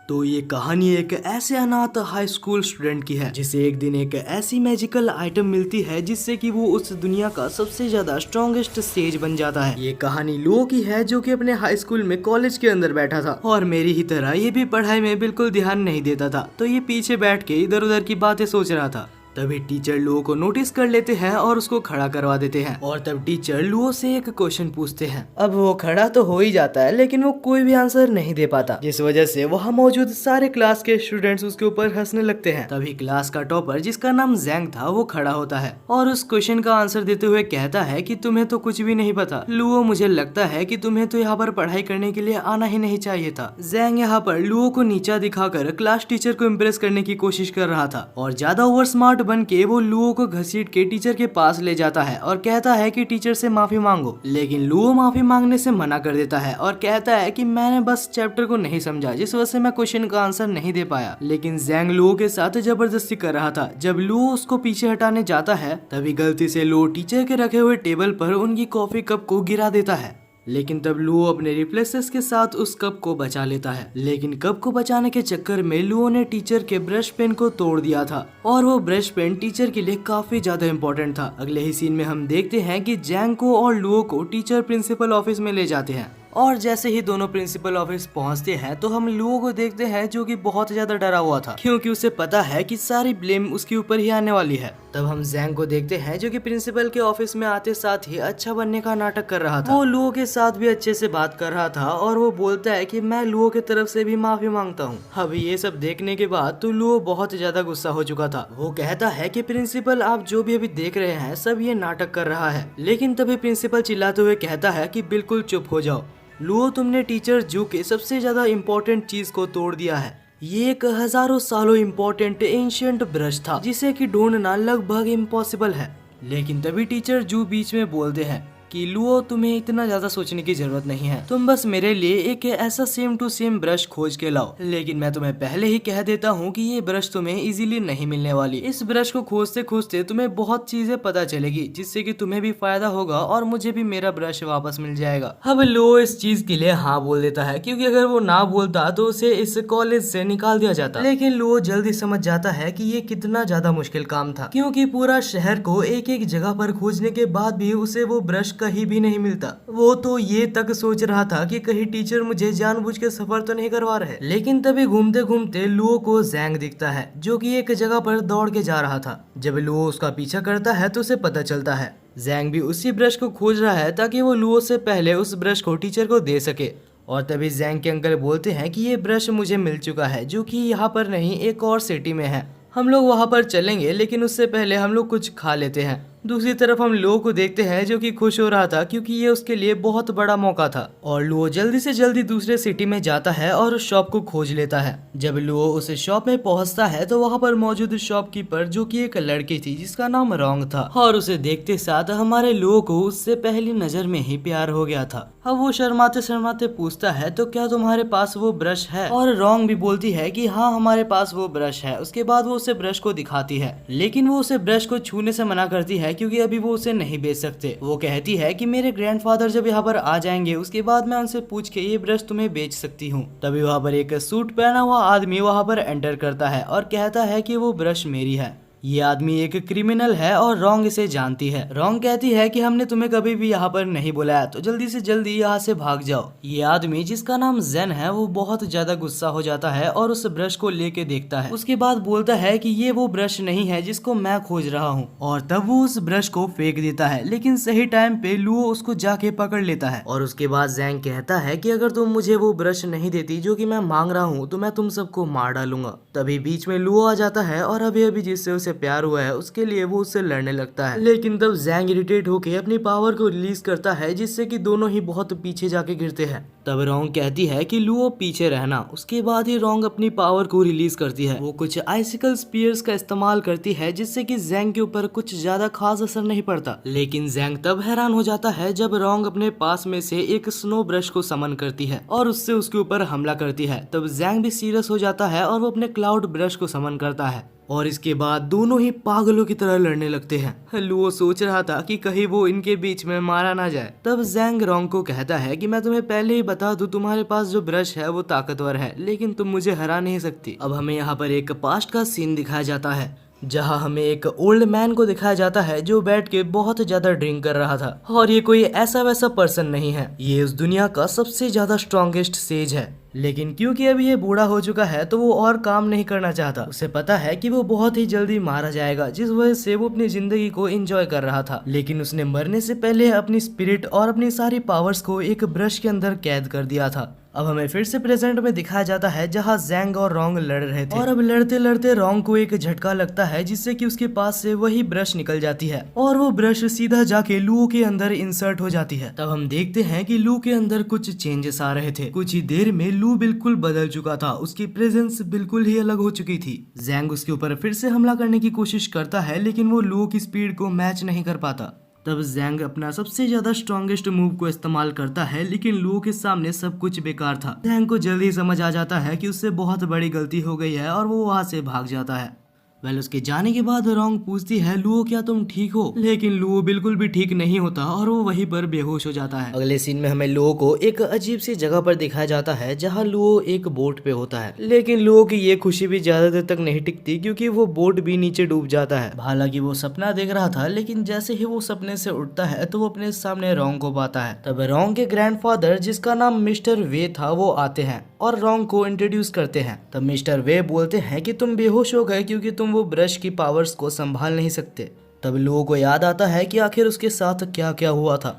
तो ये कहानी एक ऐसे अनाथ हाई स्कूल स्टूडेंट की है जिसे एक दिन एक ऐसी मैजिकल आइटम मिलती है जिससे कि वो उस दुनिया का सबसे ज्यादा स्ट्रॉन्गेस्ट सेज बन जाता है। ये कहानी लुओ की है जो कि अपने हाई स्कूल में कॉलेज के अंदर बैठा था और मेरी ही तरह ये भी पढ़ाई में बिल्कुल ध्यान नहीं देता था। तो ये पीछे बैठ के इधर उधर की बातें सोच रहा था। तभी टीचर लुओ को नोटिस कर लेते हैं और उसको खड़ा करवा देते हैं और तब टीचर लुओ से एक क्वेश्चन पूछते हैं। अब वो खड़ा तो हो ही जाता है लेकिन वो कोई भी आंसर नहीं दे पाता, जिस वजह से वहाँ मौजूद सारे क्लास के स्टूडेंट्स उसके ऊपर हंसने लगते हैं। तभी क्लास का टॉपर जिसका नाम जैंग था वो खड़ा होता है और उस क्वेश्चन का आंसर देते हुए कहता है कि तुम्हें तो कुछ भी नहीं पता लुओ, मुझे लगता है कि तुम्हें तो यहाँ पर पढ़ाई करने के लिए आना ही नहीं चाहिए था। जैंग यहाँ पर लुओ को नीचा दिखाकर क्लास टीचर को इम्प्रेस करने की कोशिश कर रहा था और ज्यादा ओवर स्मार्ट बन के वो लुओ को घसीट के टीचर के पास ले जाता है और कहता है कि टीचर से माफी मांगो। लेकिन लुओ माफी मांगने से मना कर देता है और कहता है कि मैंने बस चैप्टर को नहीं समझा, जिस वजह से मैं क्वेश्चन का आंसर नहीं दे पाया। लेकिन जैंग लुओ के साथ जबरदस्ती कर रहा था। जब लुओ उसको पीछे हटाने जाता है तभी गलती से लुओ टीचर के रखे हुए टेबल पर उनकी कॉफी कप को गिरा देता है। लेकिन तब लुओ अपने रिफ्लेक्सेस के साथ उस कप को बचा लेता है। लेकिन कप को बचाने के चक्कर में लुओ ने टीचर के ब्रश पेन को तोड़ दिया था और वो ब्रश पेन टीचर के लिए काफी ज्यादा इम्पोर्टेंट था। अगले ही सीन में हम देखते हैं कि जैंग को और लुओ को टीचर प्रिंसिपल ऑफिस में ले जाते हैं और जैसे ही दोनों प्रिंसिपल ऑफिस पहुंचते हैं तो हम लुओ को देखते हैं जो कि बहुत ज्यादा डरा हुआ था क्योंकि उसे पता है कि सारी ब्लेम उसके ऊपर ही आने वाली है। तब हम जैंग को देखते हैं जो कि प्रिंसिपल के ऑफिस में आते साथ ही अच्छा बनने का नाटक कर रहा था। वो लुओ के साथ भी अच्छे से बात कर रहा था और वो बोलता है कि मैं लुओ की तरफ से भी माफी मांगता हूँ। अभी ये सब देखने के बाद तो लुओ बहुत ज्यादा गुस्सा हो चुका था। वो कहता है कि प्रिंसिपल, आप जो भी अभी देख रहे हैं सब ये नाटक कर रहा है। लेकिन तभी प्रिंसिपल चिल्लाते हुए कहता है कि बिल्कुल चुप हो जाओ लुओ, तुमने टीचर जू के सबसे ज्यादा इम्पोर्टेंट चीज को तोड़ दिया है। ये एक हजारों सालों इम्पोर्टेंट एंशियंट ब्रश था जिसे कि ढूंढना लगभग इम्पॉसिबल है। लेकिन तभी टीचर जू बीच में बोलते हैं कि लुओ, तुम्हें इतना ज्यादा सोचने की जरूरत नहीं है, तुम बस मेरे लिए एक ऐसा सेम टू सेम ब्रश खोज के लाओ। लेकिन मैं तुम्हें पहले ही कह देता हूँ कि ये ब्रश तुम्हें इजीली नहीं मिलने वाली। इस ब्रश को खोजते खोजते तुम्हें बहुत चीजें पता चलेगी जिससे कि तुम्हें भी फायदा होगा और मुझे भी मेरा ब्रश वापस मिल जाएगा। अब लुओ इस चीज के लिए हाँ बोल देता है क्योंकि अगर वो ना बोलता तो उसे इस कॉलेज से निकाल दिया जाता। लेकिन लुओ जल्दी समझ जाता है कि ये कितना ज्यादा मुश्किल काम था क्योंकि पूरा शहर को एक एक जगह पर खोजने के बाद भी उसे वो ब्रश कहीं भी नहीं मिलता। वो तो ये तक सोच रहा था कि कहीं टीचर मुझे जानबूझ के सफर तो नहीं करवा रहे। लेकिन तभी घूमते घूमते लुओ को जैंग दिखता है जो कि एक जगह पर दौड़ के जा रहा था। जब लुओ उसका पीछा करता है तो उसे पता चलता है जैंग भी उसी ब्रश को खोज रहा है ताकि वो लुओ से पहले उस ब्रश को टीचर को दे सके। और तभी जैंग के अंकल बोलते हैं कि ये ब्रश मुझे मिल चुका है जो कि यहाँ पर नहीं, एक और सिटी में है। हम लोग वहाँ पर चलेंगे लेकिन उससे पहले हम लोग कुछ खा लेते हैं। दूसरी तरफ हम लुओ को देखते हैं जो कि खुश हो रहा था क्योंकि ये उसके लिए बहुत बड़ा मौका था और लुओ जल्दी से जल्दी दूसरे सिटी में जाता है और उस शॉप को खोज लेता है। जब लुओ उस शॉप में पहुंचता है तो वहाँ पर मौजूद शॉपकीपर जो कि एक लड़की थी जिसका नाम रोंग था और उसे देखते साथ हमारे लुओ को उससे पहली नजर में ही प्यार हो गया था। अब वो शर्माते शर्माते पूछता है तो क्या तुम्हारे पास वो ब्रश है? और रोंग भी बोलती है कि हाँ हमारे पास वो ब्रश है। उसके बाद वो उसे ब्रश को दिखाती है लेकिन वो उसे ब्रश को छूने से मना करती है क्योंकि अभी वो उसे नहीं बेच सकते। वो कहती है कि मेरे ग्रैंडफादर जब यहाँ पर आ जाएंगे उसके बाद मैं उनसे पूछ के ये ब्रश तुम्हें बेच सकती हूँ। तभी वहाँ पर एक सूट पहना हुआ आदमी वहाँ पर एंटर करता है और कहता है कि वो ब्रश मेरी है। ये आदमी एक क्रिमिनल है और रोंग इसे जानती है। रोंग कहती है कि हमने तुम्हें कभी भी यहाँ पर नहीं बुलाया तो जल्दी से जल्दी यहाँ से भाग जाओ। ये आदमी जिसका नाम जेन है वो बहुत ज्यादा गुस्सा हो जाता है और उस ब्रश को लेके देखता है। उसके बाद बोलता है कि ये वो ब्रश नहीं है जिसको मैं खोज रहा हूँ और तब वो उस ब्रश को फेंक देता है। लेकिन सही टाइम पे लुओ उसको जाके पकड़ लेता है और उसके बाद जैंग कहता है कि अगर तुम मुझे वो ब्रश नहीं देती जो कि मैं मांग रहा हूँ तो मैं तुम सबको मार डालूंगा। तभी बीच में लुओ आ जाता है और अभी अभी जिससे उसे प्यार हुआ है उसके लिए वो उससे लड़ने लगता है। लेकिन तब जैंग इरिटेट होकर अपनी पावर को रिलीज करता है जिससे कि दोनों ही बहुत पीछे जाके गिरते हैं। तब रोंग कहती है कि लुओ पीछे रहना। उसके बाद ही रोंग अपनी पावर को रिलीज करती है। वो कुछ आइसिकल स्पीयर्स का इस्तेमाल करती है जिससे कि जैंग के ऊपर कुछ ज्यादा खास असर नहीं पड़ता। लेकिन जैंग तब हैरान हो जाता है जब रोंग अपने पास में से एक स्नो ब्रश को समन करती है और उससे उसके ऊपर हमला करती है। तब जैंग भी सीरियस हो जाता है और वो अपने क्लाउड ब्रश को समन करता है और इसके बाद दोनों ही पागलों की तरह लड़ने लगते हैं। लुओ सोच रहा था कि कहीं वो इनके बीच में मारा ना जाए। तब जैंग रोंग को कहता है कि मैं तुम्हें पहले ही बता दूं, तुम्हारे पास जो ब्रश है वो ताकतवर है, लेकिन तुम मुझे हरा नहीं सकती। अब हमें यहाँ पर एक पास्ट का सीन दिखाया जाता है जहाँ हमें एक ओल्ड मैन को दिखाया जाता है जो बैठ के बहुत ज्यादा ड्रिंक कर रहा था। और ये कोई ऐसा वैसा पर्सन नहीं है, ये उस दुनिया का सबसे ज्यादा स्ट्रॉन्गेस्ट सेज है। लेकिन क्योंकि अभी ये बूढ़ा हो चुका है तो वो और काम नहीं करना चाहता। उसे पता है कि वो बहुत ही जल्दी मारा जाएगा, जिस वजह से वो अपनी जिंदगी को एंजॉय कर रहा था। लेकिन उसने मरने से पहले अपनी स्पिरिट और अपनी सारी पावर्स को एक ब्रश के अंदर कैद कर दिया था। अब हमें फिर से प्रेजेंट में दिखाया जाता है जहाँ जैंग और रोंग लड़ रहे थे। और अब लड़ते लड़ते रोंग को एक झटका लगता है जिससे कि उसके पास से वही ब्रश निकल जाती है और वो ब्रश सीधा जाके लू के अंदर इंसर्ट हो जाती है। तब हम देखते हैं कि लू के अंदर कुछ चेंजेस आ रहे थे। कुछ ही देर में लू बिल्कुल बदल चुका था, उसकी प्रेजेंस बिल्कुल ही अलग हो चुकी थी। जैंग उसके ऊपर फिर से हमला करने की कोशिश करता है लेकिन वो लू की स्पीड को मैच नहीं कर पाता। तब जैंग अपना सबसे ज्यादा स्ट्रॉन्गेस्ट मूव को इस्तेमाल करता है लेकिन लू के सामने सब कुछ बेकार था। जैंग को जल्दी समझ आ जाता है कि उससे बहुत बड़ी गलती हो गई है और वो वहां से भाग जाता है। उसके जाने के बाद रोंग पूछती है, लुओ क्या तुम ठीक हो? लेकिन लुओ बिल्कुल भी ठीक नहीं होता और वो वहीं पर बेहोश हो जाता है। अगले सीन में हमें लुओ को एक अजीब सी जगह पर दिखाया जाता है जहाँ लुओ एक बोट पे होता है। लेकिन लुओ की ये खुशी भी ज्यादा देर तक नहीं टिकती क्योंकि वो बोट भी नीचे डूब जाता है। हालांकि वो सपना देख रहा था, लेकिन जैसे ही वो सपने से उठता है तो वो अपने सामने रोंग को पाता है। तब रोंग के ग्रैंडफादर, जिसका नाम मिस्टर वे था, वो आते हैं और रोंग को इंट्रोड्यूस करते हैं। तब मिस्टर वे बोलते हैं कि तुम बेहोश हो गए क्योंकि तुम वो ब्रश की पावर्स को संभाल नहीं सकते। तब लुओ को याद आता है कि आखिर उसके साथ क्या क्या हुआ था।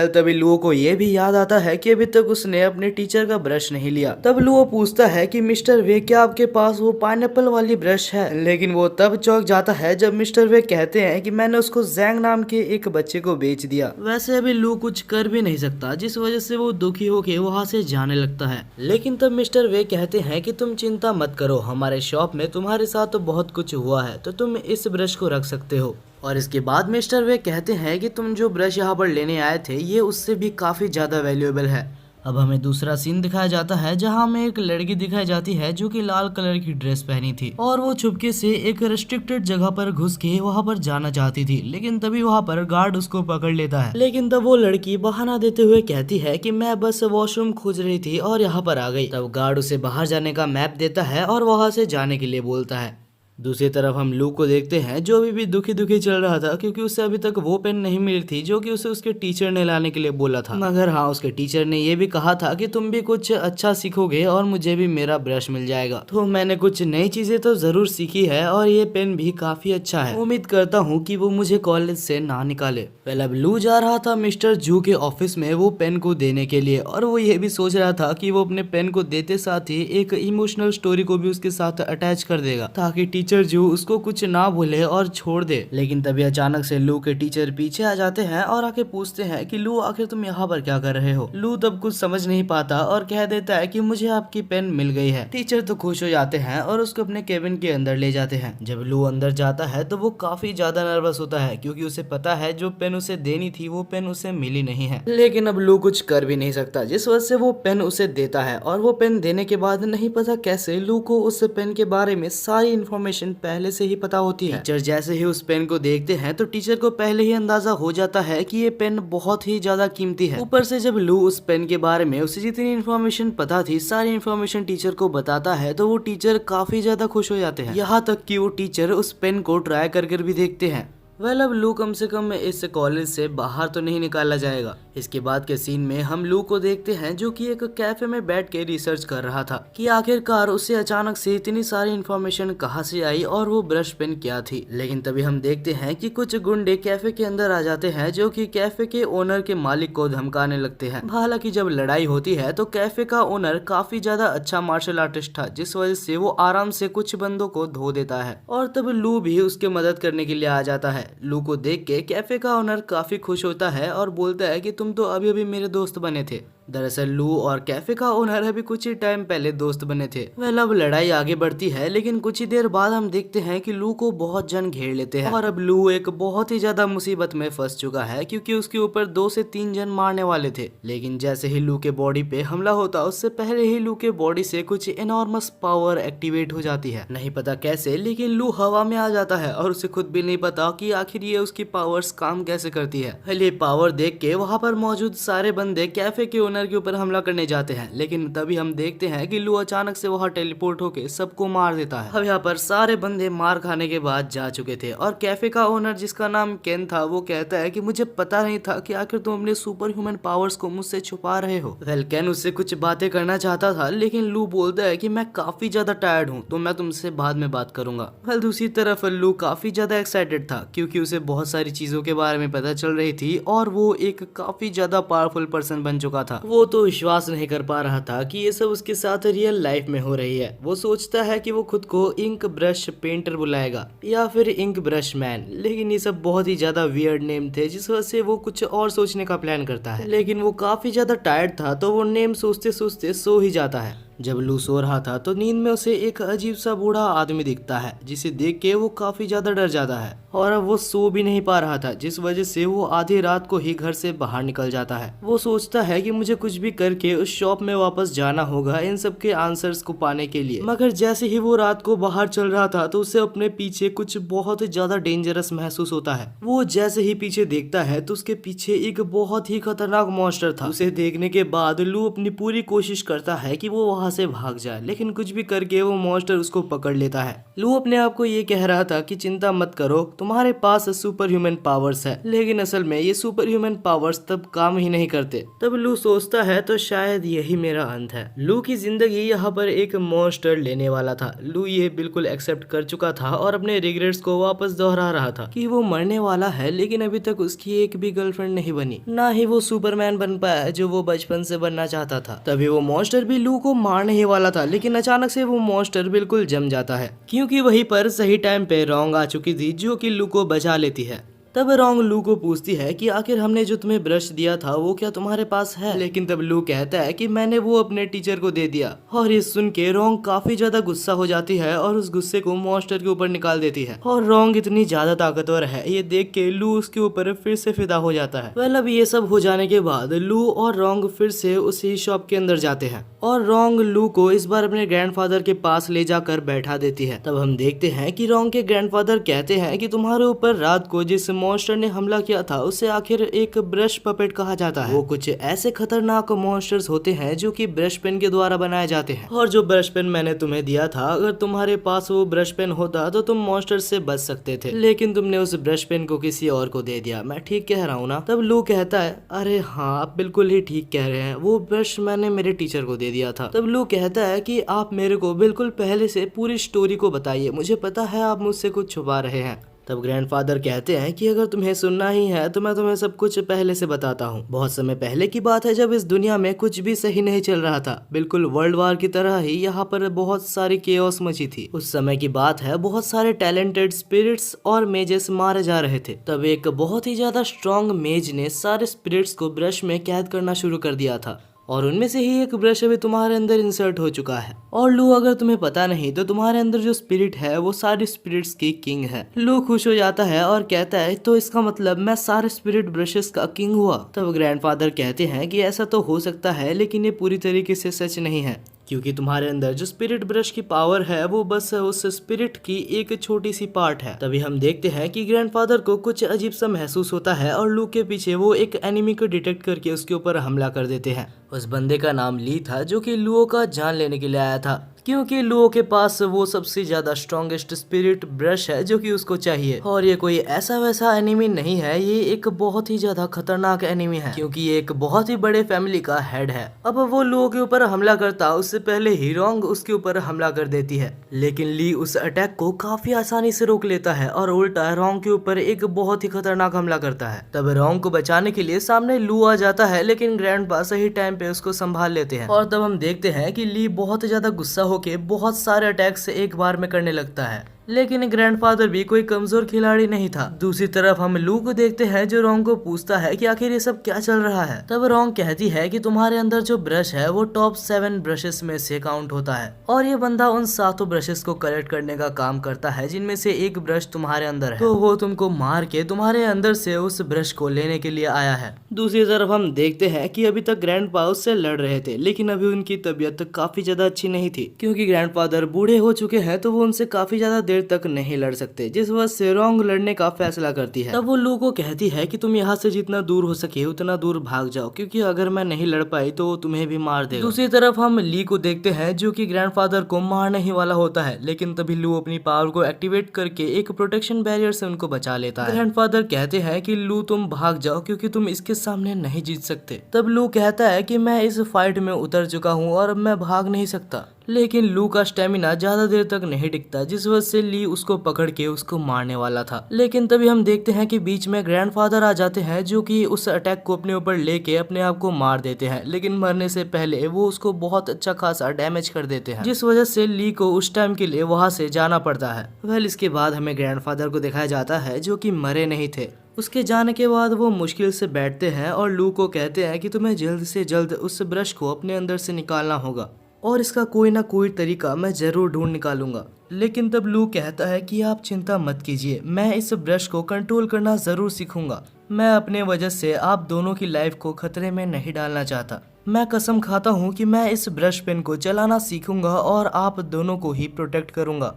तभी लुओ को ये भी याद आता है कि अभी तक उसने अपने टीचर का ब्रश नहीं लिया। तब लुओ पूछता है कि मिस्टर वे, क्या आपके पास वो पाइनएप्पल वाली ब्रश है? लेकिन वो तब चौंक जाता है जब मिस्टर वे कहते हैं कि मैंने उसको जैंग नाम के एक बच्चे को बेच दिया। वैसे अभी लुओ कुछ कर भी नहीं सकता, जिस वजह से वो दुखी होके वहाँ से जाने लगता है। लेकिन तब मिस्टर वे कहते हैं कि तुम चिंता मत करो, हमारे शॉप में तुम्हारे साथ तो बहुत कुछ हुआ है, तो तुम इस ब्रश को रख सकते हो। और इसके बाद मिस्टर वे कहते हैं कि तुम जो ब्रश यहाँ पर लेने आए थे ये उससे भी काफी ज्यादा वैल्यूएबल है। अब हमें दूसरा सीन दिखाया जाता है जहाँ हमें एक लड़की दिखाई जाती है जो कि लाल कलर की ड्रेस पहनी थी और वो चुपके से एक रेस्ट्रिक्टेड जगह पर घुस के वहाँ पर जाना चाहती थी। लेकिन तभी वहाँ पर गार्ड उसको पकड़ लेता है। लेकिन तब वो लड़की बहाना देते हुए कहती है कि मैं बस वॉशरूम खोज रही थी और यहाँ पर आ गई। तब गार्ड उसे बाहर जाने का मैप देता है और वहाँ से जाने के लिए बोलता है। दूसरी तरफ हम लू को देखते हैं जो अभी भी दुखी दुखी चल रहा था क्योंकि उसे अभी तक वो पेन नहीं मिली थी जो कि उसे उसके टीचर ने लाने के लिए बोला था। मगर हाँ, उसके टीचर ने ये भी कहा था कि तुम भी कुछ अच्छा सीखोगे और मुझे भी मेरा ब्रश मिल जाएगा। तो मैंने कुछ नई चीजें तो जरूर सीखी है और ये पेन भी काफी अच्छा है। उम्मीद करता हूँ कि वो मुझे कॉलेज से ना निकाले। पहले अब लू जा रहा था मिस्टर जू के ऑफिस में वो पेन को देने के लिए और वो ये भी सोच रहा था कि वो अपने पेन को देते साथ ही एक इमोशनल स्टोरी को भी उसके साथ अटैच कर देगा ताकि टीचर जू उसको कुछ ना भूले और छोड़ दे। लेकिन तभी अचानक से लू के टीचर पीछे आ जाते हैं और आके पूछते हैं कि लू, आखिर तुम यहाँ पर क्या कर रहे हो? लू तब कुछ समझ नहीं पाता और कह देता है कि मुझे आपकी पेन मिल गई है। टीचर तो खुश हो जाते हैं और उसको अपने केबिन के अंदर ले जाते हैं। जब लू अंदर जाता है तो वो काफी ज्यादा नर्वस होता है क्योंकि उसे पता है जो पेन उसे देनी थी वो पेन उसे मिली नहीं है। लेकिन अब लू कुछ कर भी नहीं सकता, जिस वजह से वो पेन उसे देता है और वो पेन देने के बाद नहीं पता कैसे लू को उस पेन के बारे में सारी इन्फॉर्मेशन पहले से ही पता होती है। टीचर जैसे ही उस पेन को देखते हैं तो टीचर को पहले ही अंदाजा हो जाता है कि ये पेन बहुत ही ज्यादा कीमती है। ऊपर से जब लू उस पेन के बारे में उसे जितनी इन्फॉर्मेशन पता थी सारी इन्फॉर्मेशन टीचर को बताता है तो वो टीचर काफी ज्यादा खुश हो जाते हैं। यहाँ तक कि वो टीचर उस पेन को ट्राई कर भी देखते हैं। अब लू कम से कम इस कॉलेज से बाहर तो नहीं निकाला जाएगा। इसके बाद के सीन में हम लू को देखते हैं जो कि एक कैफे में बैठ के रिसर्च कर रहा था कि आखिरकार उसे अचानक से इतनी सारी इन्फॉर्मेशन कहाँ से आई और वो ब्रश पेन क्या थी। लेकिन तभी हम देखते हैं कि कुछ गुंडे कैफे के अंदर आ जाते हैं जो कि कैफे के ओनर के मालिक को धमकाने लगते हैं। हालांकि जब लड़ाई होती है तो कैफे का ओनर काफी ज्यादा अच्छा मार्शल आर्टिस्ट था, जिस वजह से वो आराम से कुछ बंदों को धो देता है और तब लू भी उसके मदद करने के लिए आ जाता है। लू को देख के कैफे का ओनर काफी खुश होता है और बोलता है कि तुम तो अभी अभी मेरे दोस्त बने थे। दरअसल लू और कैफे का ओनर अभी कुछ ही टाइम पहले दोस्त बने थे। वह अब लड़ाई आगे बढ़ती है, लेकिन कुछ ही देर बाद हम देखते हैं कि लू को बहुत जन घेर लेते हैं और अब लू एक बहुत ही ज्यादा मुसीबत में फंस चुका है, क्योंकि उसके ऊपर 2 से 3 जन मारने वाले थे। लेकिन जैसे ही लू के बॉडी पे हमला होता उससे पहले ही लू के बॉडी से कुछ एनॉर्मस पावर एक्टिवेट हो जाती है। नहीं पता कैसे, लेकिन लू हवा में आ जाता है और उसे खुद भी नहीं पता कि आखिर ये उसकी पावर्स काम कैसे करती है। ये पावर देख के वहाँ पर मौजूद सारे बंदे कैफे के ओनर के ऊपर हमला करने जाते हैं, लेकिन तभी हम देखते हैं कि लू अचानक से वहाँ टेलीपोर्ट होके सबको मार देता है। अब यहाँ पर सारे बंदे मार खाने के बाद जा चुके थे और कैफे का ओनर जिसका नाम केन था वो कहता है कि मुझे पता नहीं था कि आखिर तुम अपने सुपर ह्यूमन पावर्स को मुझसे छुपा रहे हो। वेल केन उससे कुछ बातें करना चाहता था, लेकिन लू बोलता है कि मैं काफी ज्यादा टायर्ड हूँ तो मैं तुमसे बाद में बात करूंगा। वेल दूसरी तरफ लू काफी ज्यादा एक्साइटेड था, क्योंकि उसे बहुत सारी चीजों के बारे में पता चल रही थी और वो एक काफी ज्यादा पावरफुल पर्सन बन चुका था। वो तो विश्वास नहीं कर पा रहा था कि ये सब उसके साथ रियल लाइफ में हो रही है। वो सोचता है कि वो खुद को इंक ब्रश पेंटर बुलाएगा या फिर इंक ब्रश मैन, लेकिन ये सब बहुत ही ज्यादा वियर्ड नेम थे, जिस वजह से वो कुछ और सोचने का प्लान करता है। लेकिन वो काफी ज्यादा टायर्ड था तो वो नेम सोचते सोचते सो ही जाता है। जब लू सो रहा था तो नींद में उसे एक अजीब सा बूढ़ा आदमी दिखता है, जिसे देख के वो काफी ज्यादा डर जाता है और अब वो सो भी नहीं पा रहा था, जिस वजह से वो आधी रात को ही घर से बाहर निकल जाता है। वो सोचता है कि मुझे कुछ भी करके उस शॉप में वापस जाना होगा इन सब के आंसर्स को पाने के लिए। मगर जैसे ही वो रात को बाहर चल रहा था तो उसे अपने पीछे कुछ बहुत ही ज्यादा डेंजरस महसूस होता है। वो जैसे ही पीछे देखता है तो उसके पीछे एक बहुत ही खतरनाक मॉन्स्टर था। उसे देखने के बाद लू अपनी पूरी कोशिश करता है कि वो वहां से भाग जाए, लेकिन कुछ भी करके वो मॉन्स्टर उसको पकड़ लेता है। लू अपने आप को ये कह रहा था कि चिंता मत करो, तुम्हारे पास सुपर ह्यूमन पावर्स है, लेकिन असल में ये सुपर ह्यूमन पावर्स तब काम ही नहीं करते। तब लू सोचता है तो शायद यही मेरा अंत है। लू की जिंदगी यहाँ पर एक मॉन्स्टर लेने वाला था। लू ये बिल्कुल एक्सेप्ट कर चुका था और अपने रिग्रेट्स को वापस दोहरा रहा था कि वो मरने वाला है, लेकिन अभी तक उसकी एक भी गर्लफ्रेंड नहीं बनी, ना ही वो सुपरमैन बन पाया जो वो बचपन से बनना चाहता था। तभी वो मॉन्स्टर भी लू को मारने ही वाला था, लेकिन अचानक से वो मॉन्स्टर बिल्कुल जम जाता है, क्योंकि वहीं पर सही टाइम पे रोंग आ चुकी थी जो कि लू को बचा लेती है। तब रोंग लू को पूछती है कि आखिर हमने जो तुम्हें ब्रश दिया था वो क्या तुम्हारे पास है, लेकिन तब लू कहता है कि मैंने वो अपने टीचर को दे दिया। और ये सुन के रोंग काफी ज्यादा गुस्सा हो जाती है और उस गुस्से को मॉन्स्टर के ऊपर निकाल देती है। और रोंग इतनी ज्यादा ताकतवर है ये देख के लू उसके ऊपर फिर से फिदा हो जाता है। वेल अब ये सब हो जाने के बाद लू और रोंग फिर से उसी शॉप के अंदर जाते हैं और रोंग लू को इस बार अपने ग्रैंडफादर के पास ले जाकर बैठा देती है। तब हम देखते हैं कि रोंग के ग्रैंडफादर कहते हैं कि तुम्हारे ऊपर रात को जिस मॉन्स्टर ने हमला किया था उसे आखिर एक ब्रश पपेट कहा जाता है। वो कुछ ऐसे खतरनाक मॉन्स्टर्स होते हैं जो कि ब्रश पेन के द्वारा बनाए जाते हैं, और जो ब्रश पेन मैंने तुम्हें दिया था, अगर तुम्हारे पास वो ब्रश पेन होता तो तुम मॉन्स्टर से बच सकते थे, लेकिन तुमने उस ब्रश पेन को किसी और को दे दिया। मैं ठीक कह रहा हूँ ना? तब लू कहता है अरे हाँ आप बिल्कुल ही ठीक कह रहे हैं, वो ब्रश मैंने मेरे टीचर को दे दिया था। तब लू कहता है कि आप मेरे को बिल्कुल पहले से पूरी स्टोरी को बताइए, मुझे पता है आप मुझसे कुछ छुपा रहे हैं। तब ग्रैंडफादर कहते हैं कि अगर तुम्हें सुनना ही है तो मैं तुम्हें सब कुछ पहले से बताता हूँ। बहुत समय पहले की बात है जब इस दुनिया में कुछ भी सही नहीं चल रहा था, बिल्कुल वर्ल्ड वार की तरह ही यहाँ पर बहुत सारी केओस मची थी। उस समय की बात है, बहुत सारे टैलेंटेड स्पिरिट्स और मेजेस मारे जा रहे थे। तब एक बहुत ही ज्यादा स्ट्रॉन्ग मेज ने सारे स्पिरिट्स को ब्रश में कैद करना शुरू कर दिया था, और उनमें से ही एक ब्रश अभी तुम्हारे अंदर इंसर्ट हो चुका है। और लू अगर तुम्हें पता नहीं तो तुम्हारे अंदर जो स्पिरिट है वो सारे स्पिरिट्स की किंग है। लू खुश हो जाता है और कहता है तो इसका मतलब मैं सारे स्पिरिट ब्रशेस का किंग हुआ। तब ग्रैंडफादर कहते हैं कि ऐसा तो हो सकता है, लेकिन ये पूरी तरीके से सच नहीं है, क्योंकि तुम्हारे अंदर जो स्पिरिट ब्रश की पावर है वो बस उस स्पिरिट की एक छोटी सी पार्ट है। तभी हम देखते हैं कि ग्रैंडफादर को कुछ अजीब सा महसूस होता है और लू के पीछे वो एक एनिमी को डिटेक्ट करके उसके ऊपर हमला कर देते हैं। उस बंदे का नाम ली था जो कि लुओ का जान लेने के लिए आया था, क्योंकि लुओ के पास वो सबसे ज्यादा स्ट्रॉन्गेस्ट स्पिरिट ब्रश है जो कि उसको चाहिए। और ये कोई ऐसा वैसा एनिमी नहीं है, ये एक बहुत ही ज्यादा खतरनाक एनिमी है, क्योंकि ये एक बहुत ही बड़े फैमिली का हेड है। अब वो लुओ के ऊपर हमला करता उससे पहले ही रोंग उसके ऊपर हमला कर देती है, लेकिन ली उस अटैक को काफी आसानी से रोक लेता है और उल्टा रोंग के ऊपर एक बहुत ही खतरनाक हमला करता है। तब रोंग को बचाने के लिए सामने लू आ जाता है, लेकिन ग्रैंडपा सही टाइम पे उसको संभाल लेते हैं। और तब हम देखते हैं कि ली बहुत ज्यादा गुस्सा होके बहुत सारे अटैक्स एक बार में करने लगता है, लेकिन ग्रैंडफादर भी कोई कमजोर खिलाड़ी नहीं था। दूसरी तरफ हम लू को देखते हैं जो रोंग को पूछता है कि आखिर ये सब क्या चल रहा है। तब रोंग कहती है कि तुम्हारे अंदर जो ब्रश है वो टॉप 7 ब्रशेस में से काउंट होता है और ये बंदा उन 7 ब्रशेस को कलेक्ट करने का काम करता है जिनमें से एक ब्रश तुम्हारे अंदर है, तो वो तुमको मार के तुम्हारे अंदर से उस ब्रश को लेने के लिए आया है। दूसरी तरफ हम देखते हैं कि अभी तक ग्रैंडपा उससे लड़ रहे थे, लेकिन अभी उनकी तबीयत काफी ज्यादा अच्छी नहीं थी क्योंकि ग्रैंडफादर बूढ़े हो चुके हैं, तो वो उनसे काफी ज्यादा देर तक नहीं लड़ सकते, जिस वजह से रोंग लड़ने का फैसला करती है। तब वो लू को कहती है कि तुम यहाँ से जितना दूर हो सके उतना दूर भाग जाओ, क्योंकि अगर मैं नहीं लड़ पाई तो वो तुम्हें भी मार देगा। दूसरी तरफ हम ली को देखते हैं जो कि ग्रैंडफादर को मारने ही वाला होता है, लेकिन तभी लू अपनी पावर को एक्टिवेट करके एक प्रोटेक्शन बैरियर से उनको बचा लेता है। ग्रैंडफादर कहते हैं कि लू तुम भाग जाओ क्योंकि तुम इसके सामने नहीं जीत सकते। तब लू कहता है कि मैं इस फाइट में उतर चुका हूँ और अब मैं भाग नहीं सकता, लेकिन लू का स्टेमिना ज्यादा देर तक नहीं टिकता, जिस वजह से ली उसको पकड़ के उसको मारने वाला था। लेकिन तभी हम देखते हैं कि बीच में ग्रैंडफादर आ जाते हैं जो कि उस अटैक को अपने ऊपर लेके अपने आप को मार देते हैं, लेकिन मरने से पहले वो उसको बहुत अच्छा खासा डैमेज कर देते हैं, जिस वजह से ली को उस टाइम के लिए वहां से जाना पड़ता है। वेल इसके बाद हमें ग्रैंडफादर को दिखाया जाता है जो कि मरे नहीं थे। उसके जाने के बाद वो मुश्किल से बैठते हैं और लू को कहते हैं कि तुम्हें जल्द से जल्द उस ब्रश को अपने अंदर से निकालना होगा और इसका कोई ना कोई तरीका मैं जरूर ढूंढ निकालूंगा। लेकिन तब लू कहता है कि आप चिंता मत कीजिए, मैं इस ब्रश को कंट्रोल करना जरूर सीखूंगा। मैं अपने वजह से आप दोनों की लाइफ को खतरे में नहीं डालना चाहता। मैं कसम खाता हूँ कि मैं इस ब्रश पेन को चलाना सीखूंगा और आप दोनों को ही प्रोटेक्ट करूंगा।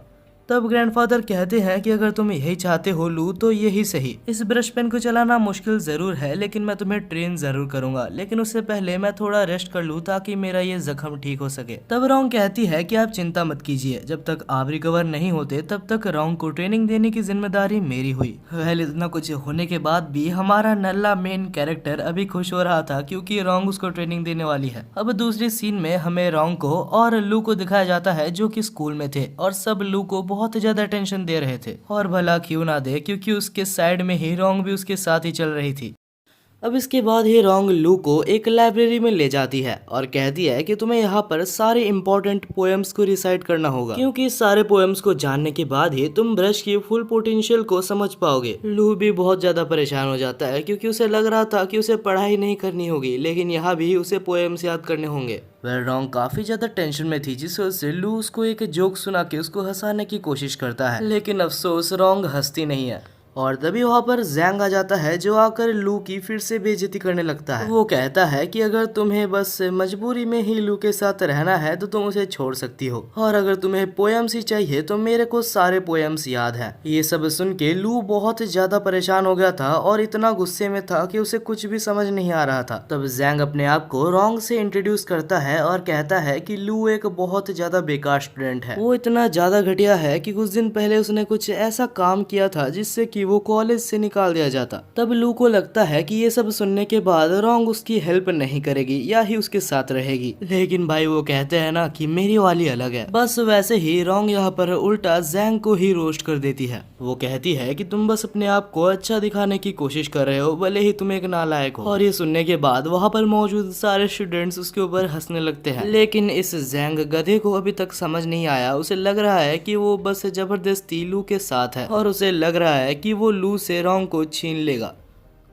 तब ग्रैंडफादर कहते हैं कि अगर तुम यही चाहते हो लू तो यही सही। इस ब्रश पेन को चलाना मुश्किल जरूर है, लेकिन मैं तुम्हें ट्रेन जरूर करूंगा, लेकिन उससे पहले मैं थोड़ा रेस्ट कर लूँ ताकि मेरा ये जख्म ठीक हो सके। तब रोंग कहती है कि आप चिंता मत कीजिए, जब तक आप रिकवर नहीं होते तब तक रोंग को ट्रेनिंग देने की जिम्मेदारी मेरी हुई। वेल इतना कुछ होने के बाद भी हमारा नल्ला मेन कैरेक्टर अभी खुश हो रहा था क्योंकि रोंग उसको ट्रेनिंग देने वाली है। अब दूसरी सीन में हमें रोंग को और लू को दिखाया जाता है जो कि स्कूल में थे और सब लू को बहुत ज्यादा टेंशन दे रहे थे, और भला क्यों ना दे क्योंकि उसके साइड में ही रोंग भी उसके साथ ही चल रही थी। अब इसके बाद ही रोंग लू को एक लाइब्रेरी में ले जाती है और कहती है कि तुम्हें यहाँ पर सारे इम्पोर्टेंट पोएम्स को रिसाइट करना होगा, क्योंकि सारे पोएम्स को जानने के बाद ही तुम ब्रश की फुल पोटेंशियल को समझ पाओगे। लू भी बहुत ज्यादा परेशान हो जाता है क्योंकि उसे लग रहा था कि उसे पढ़ाई नहीं करनी होगी, लेकिन यहाँ भी उसे पोएम्स याद करने होंगे। वह रोंग काफी ज्यादा टेंशन में थी, जिस वजह से लू उसको एक जोक सुना के उसको हंसाने की कोशिश करता है, लेकिन अफसोस रोंग हंसती नहीं है। और तभी वहाँ पर जैंग आ जाता है जो आकर लू की फिर से बेइज्जती करने लगता है। वो कहता है कि अगर तुम्हें बस मजबूरी में ही लू के साथ रहना है तो तुम उसे छोड़ सकती हो, और अगर तुम्हें पोएम्स ही चाहिए तो मेरे को सारे पोएम्स याद हैं। ये सब सुन के लू बहुत ज्यादा परेशान हो गया था और इतना गुस्से में था कि उसे कुछ भी समझ नहीं आ रहा था। तब जैंग अपने आप को रोंग से इंट्रोड्यूस करता है और कहता है कि लू एक बहुत ज्यादा बेकार स्टूडेंट है। वो इतना ज्यादा घटिया है कि कुछ दिन पहले उसने कुछ ऐसा काम किया था जिससे कि वो कॉलेज से निकाल दिया जाता। तब लू को लगता है कि ये सब सुनने के बाद रोंग उसकी हेल्प नहीं करेगी या ही उसके साथ रहेगी, लेकिन भाई वो कहते हैं ना कि मेरी वाली अलग है। बस वैसे ही रोंग यहाँ पर उल्टा जैंग को ही रोस्ट कर देती है। वो कहती है कि तुम बस अपने आप को अच्छा दिखाने की कोशिश कर रहे हो, भले ही तुम एक नालायक हो। और ये सुनने के बाद वहाँ पर मौजूद सारे स्टूडेंट्स उसके ऊपर हंसने लगते हैं, लेकिन इस जैंग गधे को अभी तक समझ नहीं आया। उसे लग रहा है कि वो बस जबरदस्ती लू के साथ है और उसे लग रहा है कि वो लू से रोंग को छीन लेगा।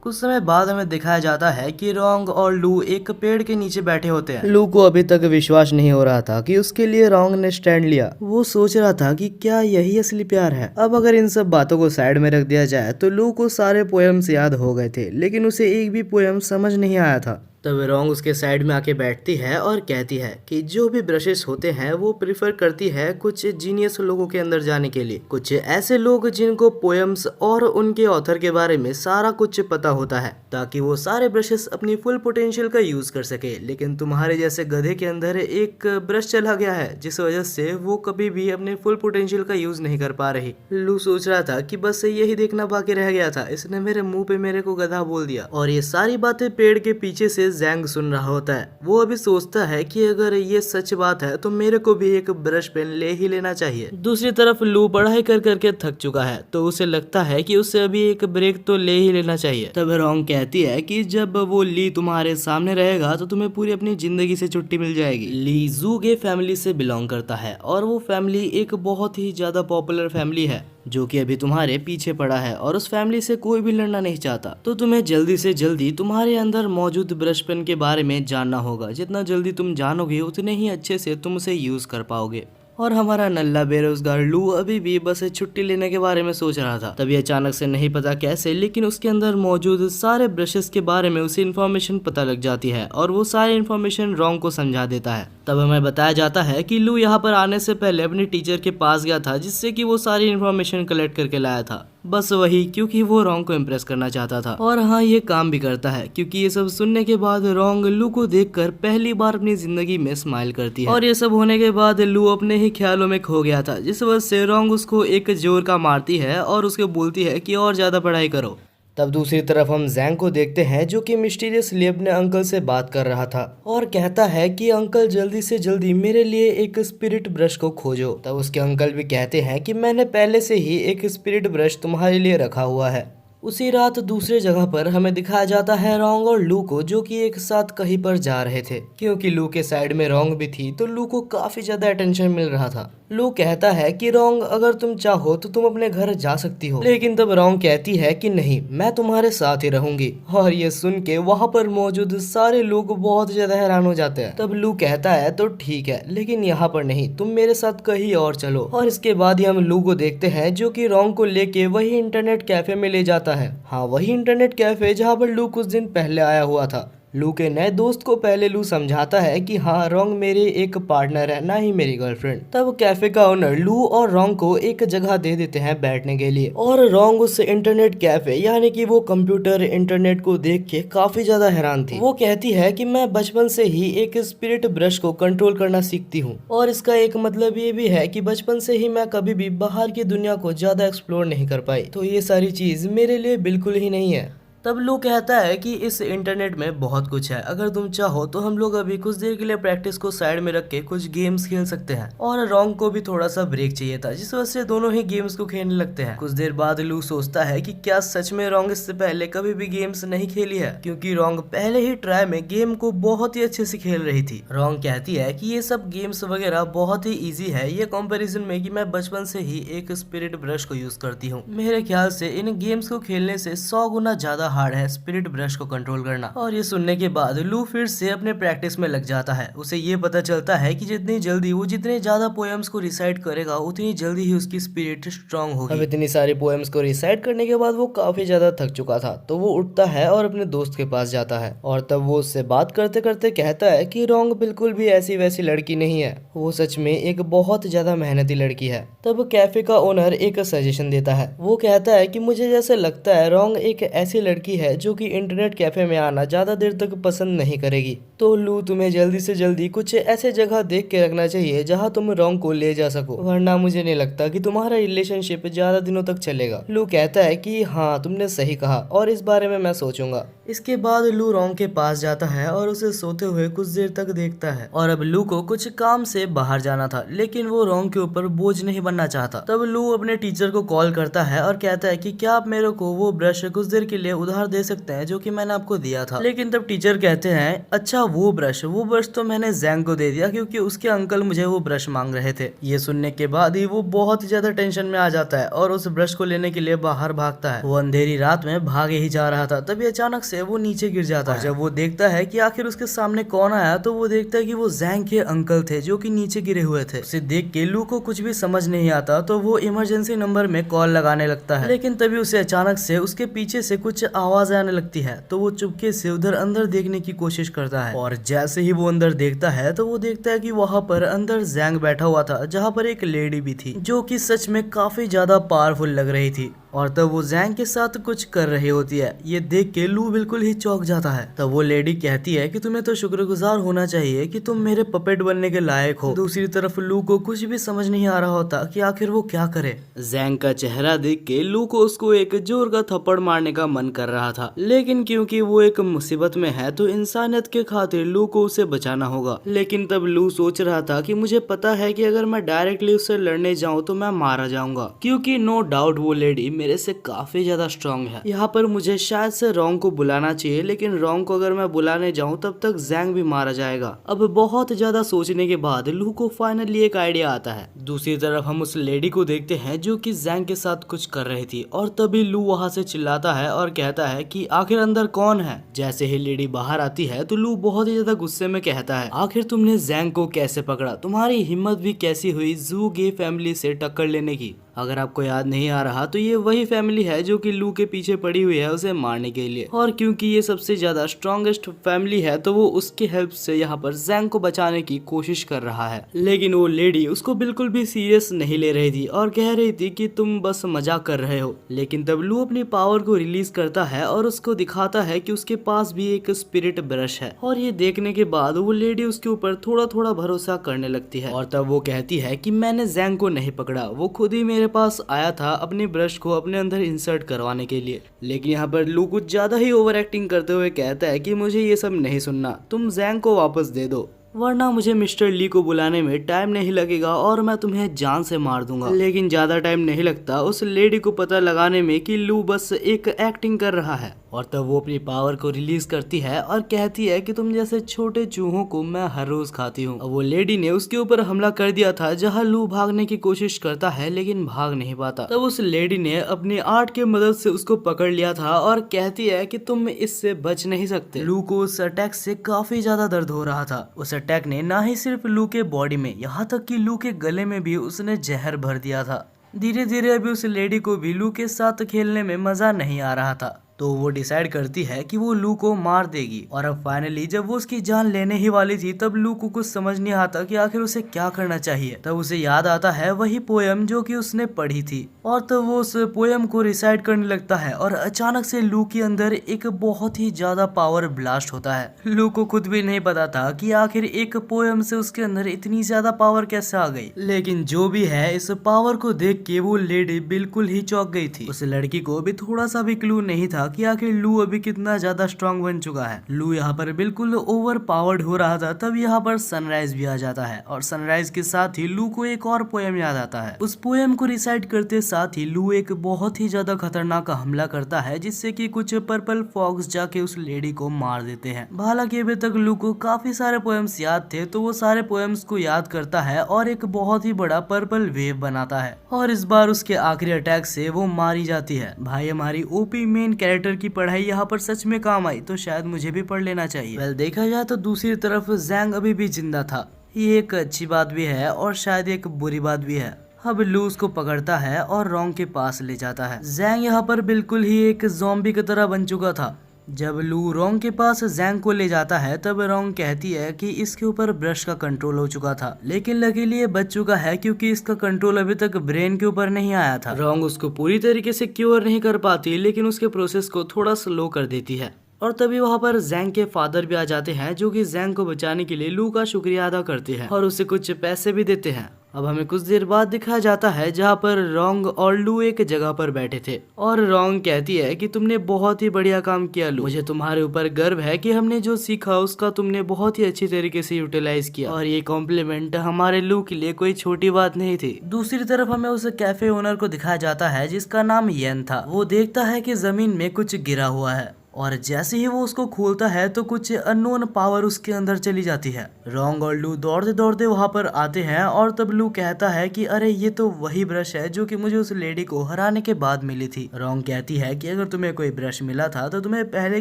कुछ समय बाद हमें दिखाया जाता है कि रोंग और लू एक पेड़ के नीचे बैठे होते हैं। लू को अभी तक विश्वास नहीं हो रहा था कि उसके लिए रोंग ने स्टैंड लिया। वो सोच रहा था कि क्या यही असली प्यार है। अब अगर इन सब बातों को साइड में रख दिया जाए तो लू को सारे पोएम्स याद हो गए थे, लेकिन उसे एक भी पोएम समझ नहीं आया था। तब रोंग उसके साइड में आके बैठती है और कहती है कि जो भी ब्रशेस होते हैं वो प्रिफर करती है कुछ जीनियस लोगों के अंदर जाने के लिए, कुछ ऐसे लोग जिनको पोएम्स और उनके ऑथर के बारे में सारा कुछ पता होता है, ताकि वो सारे ब्रशेस अपनी फुल पोटेंशियल का यूज कर सके। लेकिन तुम्हारे जैसे गधे के अंदर एक ब्रश चला गया है, जिस वजह से वो कभी भी अपने फुल पोटेंशियल का यूज नहीं कर पा रही। लू सोच रहा था कि बस यही देखना बाकी रह गया था, इसने मेरे मुंह पे मेरे को गधा बोल दिया। और ये सारी बातें पेड़ के पीछे से जैंग सुन रहा होता है। वो अभी सोचता है कि अगर ये सच बात है तो मेरे को भी एक ब्रश पेन ले ही लेना चाहिए। दूसरी तरफ लू पढ़ाई कर करके थक चुका है, तो उसे लगता है कि उसे अभी एक ब्रेक तो ले ही लेना चाहिए। तब रोंग कहती है कि जब वो ली तुम्हारे सामने रहेगा तो तुम्हें पूरी अपनी जिंदगी से छुट्टी मिल जाएगी। ली जूगे फैमिली से बिलोंग करता है और वो फैमिली एक बहुत ही ज्यादा पॉपुलर फैमिली है जो कि अभी तुम्हारे पीछे पड़ा है और उस फैमिली से कोई भी लड़ना नहीं चाहता। तो तुम्हें जल्दी से जल्दी तुम्हारे अंदर मौजूद ब्रश पेन के बारे में जानना होगा। जितना जल्दी तुम जानोगे उतने ही अच्छे से तुम उसे यूज कर पाओगे। और हमारा नल्ला बेरोजगार लू अभी भी बस छुट्टी लेने के बारे में सोच रहा था। तभी अचानक से नहीं पता कैसे लेकिन उसके अंदर मौजूद सारे ब्रशेस के बारे में उसे इन्फॉर्मेशन पता लग जाती है और वो सारी इन्फॉर्मेशन रोंग को समझा देता है। तब हमें बताया जाता है कि लू यहाँ पर आने से पहले अपनी टीचर के पास गया था जिससे कि वो सारी इन्फॉर्मेशन कलेक्ट करके लाया था। बस वही, क्योंकि वो रोंग को इम्प्रेस करना चाहता था। और हाँ, ये काम भी करता है क्योंकि ये सब सुनने के बाद रोंग लू को देखकर पहली बार अपनी जिंदगी में स्माइल करती है। और ये सब होने के बाद लू अपने ही ख्यालों में खो गया था, जिस वजह से रोंग उसको एक जोर का मारती है और उसको बोलती है कि और ज्यादा पढ़ाई करो। तब दूसरी तरफ हम जैंग को देखते हैं जो कि मिस्टीरियसली अपने अंकल से बात कर रहा था और कहता है कि अंकल जल्दी से जल्दी मेरे लिए एक स्पिरिट ब्रश को खोजो। तब उसके अंकल भी कहते हैं कि मैंने पहले से ही एक स्पिरिट ब्रश तुम्हारे लिए रखा हुआ है। उसी रात दूसरे जगह पर हमें दिखाया जाता है रोंग और लू को जो कि एक साथ कहीं पर जा रहे थे। क्योंकि लू के साइड में रोंग भी थी तो लू को काफी ज्यादा अटेंशन मिल रहा था। लू कहता है कि रोंग अगर तुम चाहो तो तुम अपने घर जा सकती हो, लेकिन तब रोंग कहती है कि नहीं, मैं तुम्हारे साथ ही रहूंगी। और ये सुन के वहाँ पर मौजूद सारे लोग बहुत ज्यादा हैरान हो जाते हैं। तब लू कहता है तो ठीक है, लेकिन यहाँ पर नहीं, तुम मेरे साथ कहीं और चलो। और इसके बाद ही हम लू को देखते हैं जो कि रोंग को लेके वही इंटरनेट कैफे में ले जाता है। हाँ, वही इंटरनेट कैफे जहाँ पर लू कुछ दिन पहले आया हुआ था। लू के नए दोस्त को पहले लू समझाता है कि हाँ, रोंग मेरे एक पार्टनर है, ना ही मेरी गर्लफ्रेंड। तब कैफे का ओनर लू और रोंग को एक जगह दे देते हैं बैठने के लिए। और रोंग उस इंटरनेट कैफे यानी कि वो कंप्यूटर इंटरनेट को देख के काफी ज्यादा हैरान थी। वो कहती है कि मैं बचपन से ही एक स्पिरिट ब्रश को कंट्रोल करना सीखती हूँ और इसका एक मतलब ये भी है कि बचपन से ही मैं कभी भी बाहर की दुनिया को ज्यादा एक्सप्लोर नहीं कर पाई, तो ये सारी चीज मेरे लिए बिल्कुल ही नहीं है। तब लू कहता है कि इस इंटरनेट में बहुत कुछ है, अगर तुम चाहो तो हम लोग अभी कुछ देर के लिए प्रैक्टिस को साइड में रख के कुछ गेम्स खेल सकते हैं। और रोंग को भी थोड़ा सा ब्रेक चाहिए था, जिस वजह से दोनों ही गेम्स को खेलने लगते हैं। कुछ देर बाद लू सोचता है कि क्या सच में रोंग इससे पहले कभी भी गेम्स नहीं खेली है, क्योंकि रोंग पहले ही ट्राई में गेम को बहुत ही अच्छे से खेल रही थी। रोंग कहती है कि ये सब गेम्स वगैरह बहुत ही ईजी है, ये कंपेरिजन में कि मैं बचपन से ही एक स्पिरिट ब्रश को यूज करती हूँ। मेरे ख्याल से इन गेम्स को खेलने से 100 गुना ज्यादा हार्ड है स्पिरिट ब्रश को कंट्रोल करना। और ये सुनने के बाद लू फिर से अपने प्रैक्टिस में लग जाता है। उसे ये पता चलता है कि जितनी जल्दी वो जितने ज्यादा पोएम्स को रिसाइट करेगा उतनी जल्दी ही उसकी स्पिरिट स्ट्रांग होगी। अब इतनी सारी पोएम्स को रिसाइट करने के बाद वो काफी ज्यादा थक चुका था, तो वो उठता है और अपने दोस्त के पास जाता है। और तब वो उससे बात करते करते कहता है कि रोंग बिल्कुल भी ऐसी वैसी लड़की नहीं है, वो सच में एक बहुत ज्यादा मेहनती लड़की है। तब कैफे का ओनर एक सजेशन देता है। वो कहता है कि मुझे जैसे लगता है रोंग एक ऐसी लड़की है जो कि इंटरनेट कैफे में आना ज्यादा देर तक पसंद नहीं करेगी। तो लू, तुम्हें जल्दी से जल्दी कुछ ऐसे जगह देख के रखना चाहिए जहां तुम रोंग को ले जा सको, वरना मुझे नहीं लगता कि तुम्हारा रिलेशनशिप ज्यादा दिनों तक चलेगा। लू कहता है कि हाँ, तुमने सही कहा और इस बारे में मैं सोचूंगा। इसके बाद लू रोंग के पास जाता है और उसे सोते हुए कुछ देर तक देखता है। और अब लू को कुछ काम से बाहर जाना था, लेकिन वो रोंग के ऊपर बोझ नहीं बनना चाहता। तब लू अपने टीचर को कॉल करता है और कहता है कि क्या आप मेरे को वो ब्रश कुछ देर के लिए उधार दे सकते हैं जो कि मैंने आपको दिया था। लेकिन तब टीचर कहते हैं, अच्छा वो ब्रश तो मैंने जैंग को दे दिया क्योंकि उसके अंकल मुझे वो ब्रश मांग रहे थे। ये सुनने के बाद ही वो बहुत ज्यादा टेंशन में आ जाता है और उस ब्रश को लेने के लिए बाहर भागता है। वो अंधेरी रात में भागे ही जा रहा था, तभी अचानक से वो नीचे गिर जाता है। जब वो देखता है कि आखिर उसके सामने कौन आया, तो वो देखता है कि वो जैंग के अंकल थे जो कि नीचे गिरे हुए थे। उसे देख के लू को कुछ भी समझ नहीं आता, तो वो इमरजेंसी नंबर में कॉल लगाने लगता है। लेकिन तभी उसे अचानक से उसके पीछे से कुछ आवाज आने लगती है, तो वो चुपके से उधर अंदर देखने की कोशिश करता है। और जैसे ही वो अंदर देखता है तो वो देखता है कि वहाँ पर अंदर जैंग बैठा हुआ था, जहाँ पर एक लेडी भी थी जो कि सच में काफी ज्यादा पावरफुल लग रही थी। और तब वो जैंग के साथ कुछ कर रही होती है। ये देख के लू बिल्कुल ही चौंक जाता है। तब वो लेडी कहती है कि तुम्हें तो शुक्रगुजार होना चाहिए कि तुम मेरे पपेट बनने के लायक हो। दूसरी तरफ लू को कुछ भी समझ नहीं आ रहा होता कि आखिर वो क्या करे। जैंग का चेहरा देख के लू को उसको एक जोर का थप्पड़ मारने का मन कर रहा था, लेकिन क्योंकि वो एक मुसीबत में है तो इंसानियत के खातिर लू को उसे बचाना होगा। लेकिन तब लू सोच रहा था कि मुझे पता है कि अगर मैं डायरेक्टली उससे लड़ने जाऊं तो मैं मारा जाऊंगा, क्योंकि नो डाउट वो लेडी मेरे से काफी ज्यादा स्ट्रांग है। यहाँ पर मुझे शायद से रोंग को बुलाना चाहिए, लेकिन रोंग को अगर मैं बुलाने जाऊं तब तक जैंग भी मारा जाएगा। अब बहुत ज्यादा सोचने के बाद लू को फाइनली एक आइडिया आता है। दूसरी तरफ हम उस लेडी को देखते हैं जो कि जैंग के साथ कुछ कर रही थी, और तभी लू वहां से चिल्लाता है और कहता है कि आखिर अंदर कौन है। जैसे ही लेडी बाहर आती है तो लू बहुत ही ज्यादा गुस्से में कहता है, आखिर तुमने जैंग को कैसे पकड़ा, तुम्हारी हिम्मत भी कैसी हुई जू गे फैमिली से टक्कर लेने की। अगर आपको याद नहीं आ रहा तो ये वही फैमिली है जो कि लू के पीछे पड़ी हुई है उसे मारने के लिए, और क्योंकि ये सबसे ज्यादा स्ट्रॉन्गेस्ट फैमिली है तो वो उसके हेल्प से यहाँ पर जैंग को बचाने की कोशिश कर रहा है। लेकिन वो लेडी उसको बिल्कुल भी सीरियस नहीं ले रही थी और कह रही थी कि तुम बस मजाक कर रहे हो। लेकिन तब लू अपनी पावर को रिलीज करता है और उसको दिखाता है कि उसके पास भी एक स्पिरिट ब्रश है, और ये देखने के बाद वो लेडी उसके ऊपर थोड़ा थोड़ा भरोसा करने लगती है। और तब वो कहती है कि मैंने जैंग को नहीं पकड़ा, वो खुद ही मेरे पास आया था अपनी ब्रश को अपने अंदर इंसर्ट करवाने के लिए। लेकिन यहाँ पर लू कुछ ज्यादा ही ओवर एक्टिंग करते हुए कहता है कि मुझे ये सब नहीं सुनना, तुम जैंग को वापस दे दो, वरना मुझे मिस्टर ली को बुलाने में टाइम नहीं लगेगा और मैं तुम्हें जान से मार दूंगा। लेकिन ज्यादा टाइम नहीं लगता उस लेडी को पता लगाने में कि लू बस एक एक्टिंग कर रहा है, और तब वो अपनी पावर को रिलीज करती है और कहती है कि तुम जैसे छोटे चूहों को मैं हर रोज खाती हूँ। वो लेडी ने उसके ऊपर हमला कर दिया था जहाँ लू भागने की कोशिश करता है लेकिन भाग नहीं पाता। तब उस लेडी ने अपनी आर्ट की मदद से उसको पकड़ लिया था और कहती है कि तुम इससे बच नहीं सकते। लू को उस अटैक से काफी ज्यादा दर्द हो रहा था। उस अटैक ने ना ही सिर्फ लू के बॉडी में, यहाँ तक कि लू के गले में भी उसने जहर भर दिया था। धीरे धीरे अभी उस लेडी को भी लू के साथ खेलने में मजा नहीं आ रहा था, तो वो डिसाइड करती है कि वो लू को मार देगी। और अब फाइनली जब वो उसकी जान लेने ही वाली थी तब लू को कुछ समझ नहीं आता कि आखिर उसे क्या करना चाहिए। तब उसे याद आता है वही पोयम जो कि उसने पढ़ी थी, और तब वो उस पोयम को रिसाइट करने लगता है और अचानक से लू के अंदर एक बहुत ही ज्यादा पावर ब्लास्ट होता है। लू को खुद भी नहीं पता था कि आखिर एक पोयम से उसके अंदर इतनी ज्यादा पावर कैसे आ गई। लेकिन जो भी है, इस पावर को देख के वो लेडी बिल्कुल ही चौंक गई थी। उस लड़की को भी थोड़ा सा भी क्लू नहीं था कि आखिर लू अभी कितना ज्यादा स्ट्रांग बन चुका है। लू यहाँ पर बिल्कुल ओवर पावर्ड हो रहा था। तब यहाँ पर सनराइज भी आ जाता है, और सनराइज के साथ ही लू को एक और पोयम याद आता है। उस पोयम को रिसाइट करते साथ ही लू एक बहुत ही ज्यादा खतरनाक हमला करता है, जिससे कि कुछ पर्पल फॉक्स जाके उस लेडी को मार देते हैं। हालांकि अभी तक लू को काफी सारे पोयम्स याद थे, तो वो सारे पोयम्स को याद करता है और एक बहुत ही बड़ा पर्पल वेव बनाता है, और इस बार उसके आखिरी अटैक से वो मारी जाती है। भाई, हमारी ओपी मेन कैरेक्टर की पढ़ाई यहाँ पर सच में काम आई, तो शायद मुझे भी पढ़ लेना चाहिए। वेल, देखा जाए तो दूसरी तरफ जैंग अभी भी जिंदा था। ये एक अच्छी बात भी है और शायद एक बुरी बात भी है। अब लू उसको पकड़ता है और रोंग के पास ले जाता है। जैंग यहाँ पर बिल्कुल ही एक ज़ॉम्बी की तरह बन चुका था। जब लू रोंग के पास जैंग को ले जाता है तब रोंग कहती है कि इसके ऊपर ब्रश का कंट्रोल हो चुका था, लेकिन लकीली ये बच चुका है क्योंकि इसका कंट्रोल अभी तक ब्रेन के ऊपर नहीं आया था। रोंग उसको पूरी तरीके से क्योर नहीं कर पाती, लेकिन उसके प्रोसेस को थोड़ा स्लो कर देती है। और तभी वहाँ पर जैंग के फादर भी आ जाते हैं, जो कि जैंग को बचाने के लिए लू का शुक्रिया अदा करते हैं और उसे कुछ पैसे भी देते हैं। अब हमें कुछ देर बाद दिखाया जाता है जहाँ पर रोंग और लू एक जगह पर बैठे थे, और रोंग कहती है कि तुमने बहुत ही बढ़िया काम किया लू, मुझे तुम्हारे ऊपर गर्व है कि हमने जो सीखा उसका तुमने बहुत ही अच्छी तरीके से यूटिलाइज किया, और ये कॉम्प्लीमेंट हमारे लू के लिए कोई छोटी बात नहीं थी। दूसरी तरफ हमें उस कैफे ओनर को दिखाया जाता है जिसका नाम येन था। वो देखता है कि जमीन में कुछ गिरा हुआ है, और जैसे ही वो उसको खोलता है तो कुछ अननोन पावर उसके अंदर चली जाती है। रोंग और लू दौड़ते दौड़ते वहां पर आते हैं, और तब लू कहता है कि अरे ये तो वही ब्रश है जो कि मुझे उस लेडी को हराने के बाद मिली थी। रोंग कहती है कि अगर तुम्हें कोई ब्रश मिला था तो तुम्हें पहले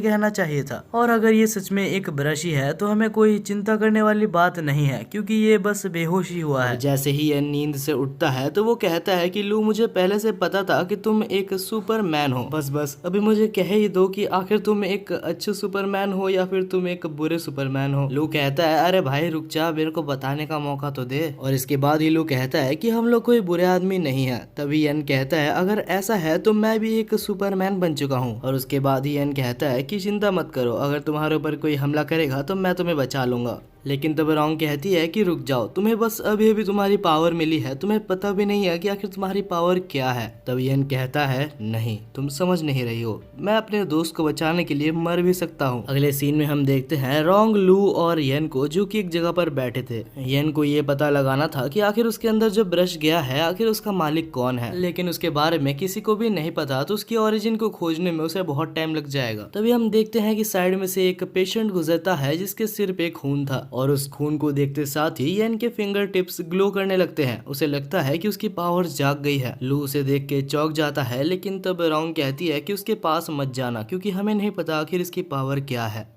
कहना चाहिए था, और अगर ये सच में एक ब्रश ही है तो हमें कोई चिंता करने वाली बात नहीं है क्योंकि ये बस बेहोश ही हुआ है। जैसे ही ये नींद से उठता है तो वो कहता है कि लू, मुझे पहले से पता था कि तुम एक सुपरमैन हो, बस अभी मुझे कह ही दो कि आखिर तुम एक अच्छे सुपरमैन हो या फिर तुम एक बुरे सुपरमैन हो। लू कहता है अरे भाई रुक जा, मेरे को बताने का मौका तो दे। और इसके बाद ही लू कहता है कि हम लोग कोई बुरे आदमी नहीं है। तभी यन कहता है अगर ऐसा है तो मैं भी एक सुपरमैन बन चुका हूँ। और उसके बाद ही यन कहता है कि चिंता मत करो, अगर तुम्हारे ऊपर कोई हमला करेगा तो मैं तुम्हें बचा लूंगा। लेकिन तब रॉन्ग कहती है कि रुक जाओ, तुम्हें बस अभी अभी तुम्हारी पावर मिली है, तुम्हें पता भी नहीं है कि आखिर तुम्हारी पावर क्या है। तब येन कहता है नहीं, तुम समझ नहीं रही हो, मैं अपने दोस्त को बचाने के लिए मर भी सकता हूँ। अगले सीन में हम देखते हैं रॉन्ग, लू और येन को, जो कि एक जगह पर बैठे थे। येन को ये पता लगाना था कि आखिर उसके अंदर जो ब्रश गया है आखिर उसका मालिक कौन है, लेकिन उसके बारे में किसी को भी नहीं पता, तो उसकी ओरिजिन को खोजने में उसे बहुत टाइम लग जाएगा। तभी हम देखते हैं कि साइड में से एक पेशेंट गुजरता है जिसके सिर पे खून था, और उस खून को देखते साथ ही येन के फिंगर टिप्स ग्लो करने लगते हैं। उसे लगता है कि उसकी पावर जाग गई है। लू उसे देख के चौंक जाता है, लेकिन तब रॉन्ग कहती है कि उसके पास मत जाना, क्योंकि हमें नहीं पता आखिर इसकी पावर क्या है।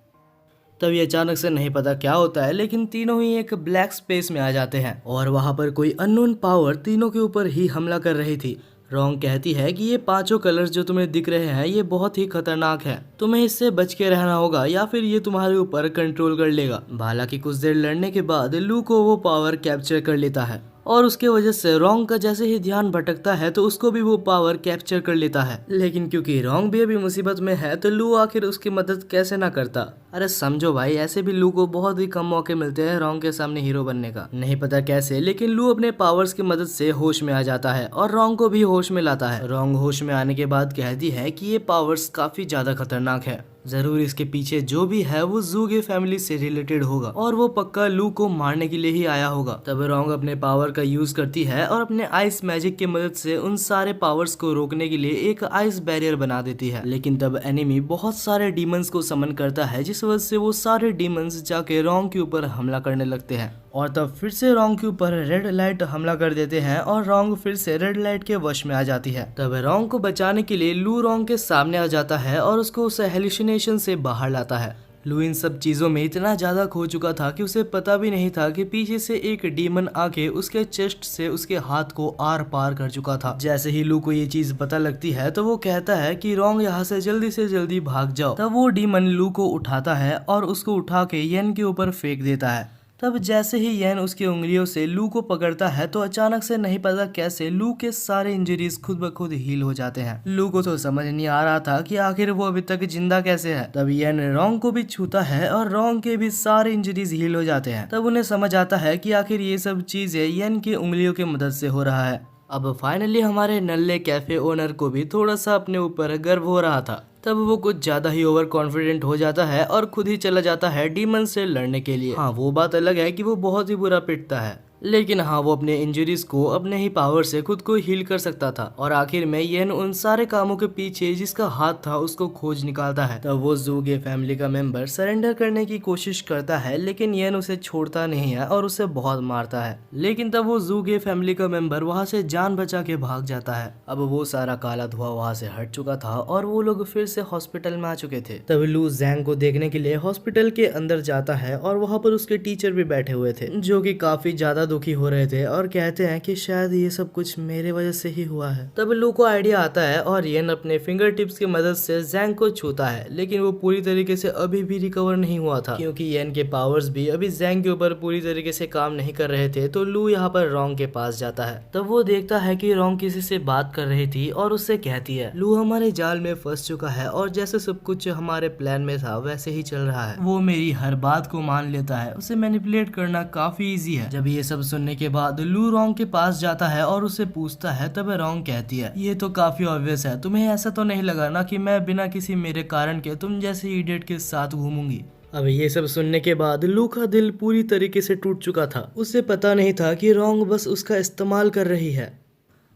तब ये अचानक से नहीं पता क्या होता है, लेकिन तीनों ही एक ब्लैक स्पेस में आ जाते हैं और वहां पर कोई अननोन पावर तीनों के ऊपर ही हमला कर रही थी। रॉन्ग कहती है कि ये पांचों कलर्स जो तुम्हें दिख रहे हैं ये बहुत ही खतरनाक है, तुम्हें इससे बच के रहना होगा या फिर ये तुम्हारे ऊपर कंट्रोल कर लेगा। हालांकि कुछ देर लड़ने के बाद लू को वो पावर कैप्चर कर लेता है, और उसके वजह से रॉन्ग का जैसे ही ध्यान भटकता है तो उसको भी वो पावर कैप्चर कर लेता है। लेकिन क्योंकि रॉन्ग भी अभी मुसीबत में है तो लू आखिर उसकी मदद कैसे ना करता। अरे समझो भाई, ऐसे भी लू को बहुत ही कम मौके मिलते हैं रॉन्ग के सामने हीरो बनने का, नहीं पता कैसे, लेकिन लू अपने पावर्स की मदद से होश में आ जाता है और रॉन्ग को भी होश में लाता है। रॉन्ग होश में आने के बाद कहती है कि ये पावर्स काफी ज्यादा खतरनाक है, जरूर इसके पीछे जो भी है वो ज़ूगे फैमिली से रिलेटेड होगा और वो पक्का लू को मारने के लिए ही आया होगा। तब रॉन्ग अपने पावर का यूज करती है और अपने आइस मैजिक की मदद से उन सारे पावर्स को रोकने के लिए एक आइस बैरियर बना देती है। लेकिन तब एनिमी बहुत सारे डीमंस को समन करता है, जिस वजह से वो सारे डीमंस जाके रॉन्ग के ऊपर हमला करने लगते हैं और तब फिर से रॉन्ग के ऊपर रेड लाइट हमला कर देते हैं और रॉन्ग फिर से रेड लाइट के वश में आ जाती है। तब रॉन्ग को बचाने के लिए लू रॉन्ग के सामने आ जाता है और उसको उस हेलुसिनेशन से बाहर लाता है। लू इन सब चीजों में इतना ज्यादा खो चुका था कि उसे पता भी नहीं था कि पीछे से एक डीमन आके उसके चेस्ट से उसके हाथ को आर पार कर चुका था। जैसे ही लू को ये चीज पता लगती है तो वो कहता है कि रॉन्ग यहाँ से जल्दी भाग जाओ। तब वो डीमन लू को उठाता है और उसको उठा के येन के ऊपर फेंक देता है। तब जैसे ही येन उसकी उंगलियों से लू को पकड़ता है तो अचानक से नहीं पता कैसे लू के सारे इंजरीज खुद ब खुद हील हो जाते हैं। लू को तो समझ नहीं आ रहा था कि आखिर वो अभी तक जिंदा कैसे है। तब येन रॉन्ग को भी छूता है और रॉन्ग के भी सारे इंजरीज हील हो जाते हैं। तब उन्हें समझ आता है कि आखिर ये सब चीजें येन की उंगलियों की मदद से हो रहा है। अब फाइनली हमारे नल्ले कैफे ओनर को भी थोड़ा सा अपने ऊपर गर्व हो रहा था। तब वो कुछ ज्यादा ही ओवर कॉन्फिडेंट हो जाता है और खुद ही चला जाता है डीमन से लड़ने के लिए। हाँ, वो बात अलग है कि वो बहुत ही बुरा पिटता है, लेकिन हाँ वो अपने इंजरीज को अपने ही पावर से खुद को हील कर सकता था। और आखिर में येन उन सारे कामों के पीछे जिसका हाथ था उसको खोज निकालता है। तब वो ज़ूगे फैमिली का मेंबर सरेंडर करने की कोशिश करता है, लेकिन येन उसे छोड़ता नहीं है और उसे बहुत मारता है। लेकिन तब वो ज़ूगे फैमिली का मेंबर वहाँ से जान बचा के भाग जाता है। अब वो सारा काला धुआं वहाँ से हट चुका था और वो लोग फिर से हॉस्पिटल में आ चुके थे। तब लू जैंग को देखने के लिए हॉस्पिटल के अंदर जाता है और वहाँ पर उसके टीचर भी बैठे हुए थे, जो कि काफी ज्यादा दुखी हो रहे थे और कहते हैं कि शायद ये सब कुछ मेरे वजह से ही हुआ है। तब लू को आइडिया आता है और येन अपने फिंगर टिप्स की मदद से जैंग को छूता है, लेकिन वो पूरी तरीके से अभी भी रिकवर नहीं हुआ था, क्योंकि येन के पावर्स भी अभी जैंग के ऊपर पूरी तरीके से काम नहीं कर रहे थे। तो लू यहाँ पर रॉन्ग के पास जाता है। तब वो देखता है कि रॉन्ग किसी से बात कर रही थी और उससे कहती है लू हमारे जाल में फंस चुका है और जैसे सब कुछ हमारे प्लान में था वैसे ही चल रहा है। वो मेरी हर बात को मान लेता है, उसे मैनिपुलेट करना काफी इजी है। जब ये सब सुनने के बाद लू रॉन्ग के पास जाता है और उससे पूछता है, तब रॉन्ग कहती है ये तो काफी ऑब्वियस है, तुम्हें ऐसा तो नहीं लगा ना कि मैं बिना किसी मेरे कारण के तुम जैसे इडियट के साथ घूमूंगी। अब ये सब सुनने के बाद लू का दिल पूरी तरीके से टूट चुका था। उसे पता नहीं था कि रॉन्ग बस उसका इस्तेमाल कर रही है।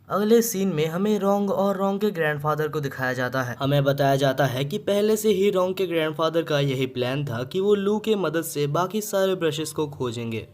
अगले सीन में हमें रॉन्ग और रॉन्ग के ग्रैंडफादर को दिखाया जाता है। हमें बताया जाता है कि पहले से ही रॉन्ग के ग्रैंडफादर का यही प्लान था कि वो लू के मदद से बाकी सारे ब्रशेस को खोजेंगे।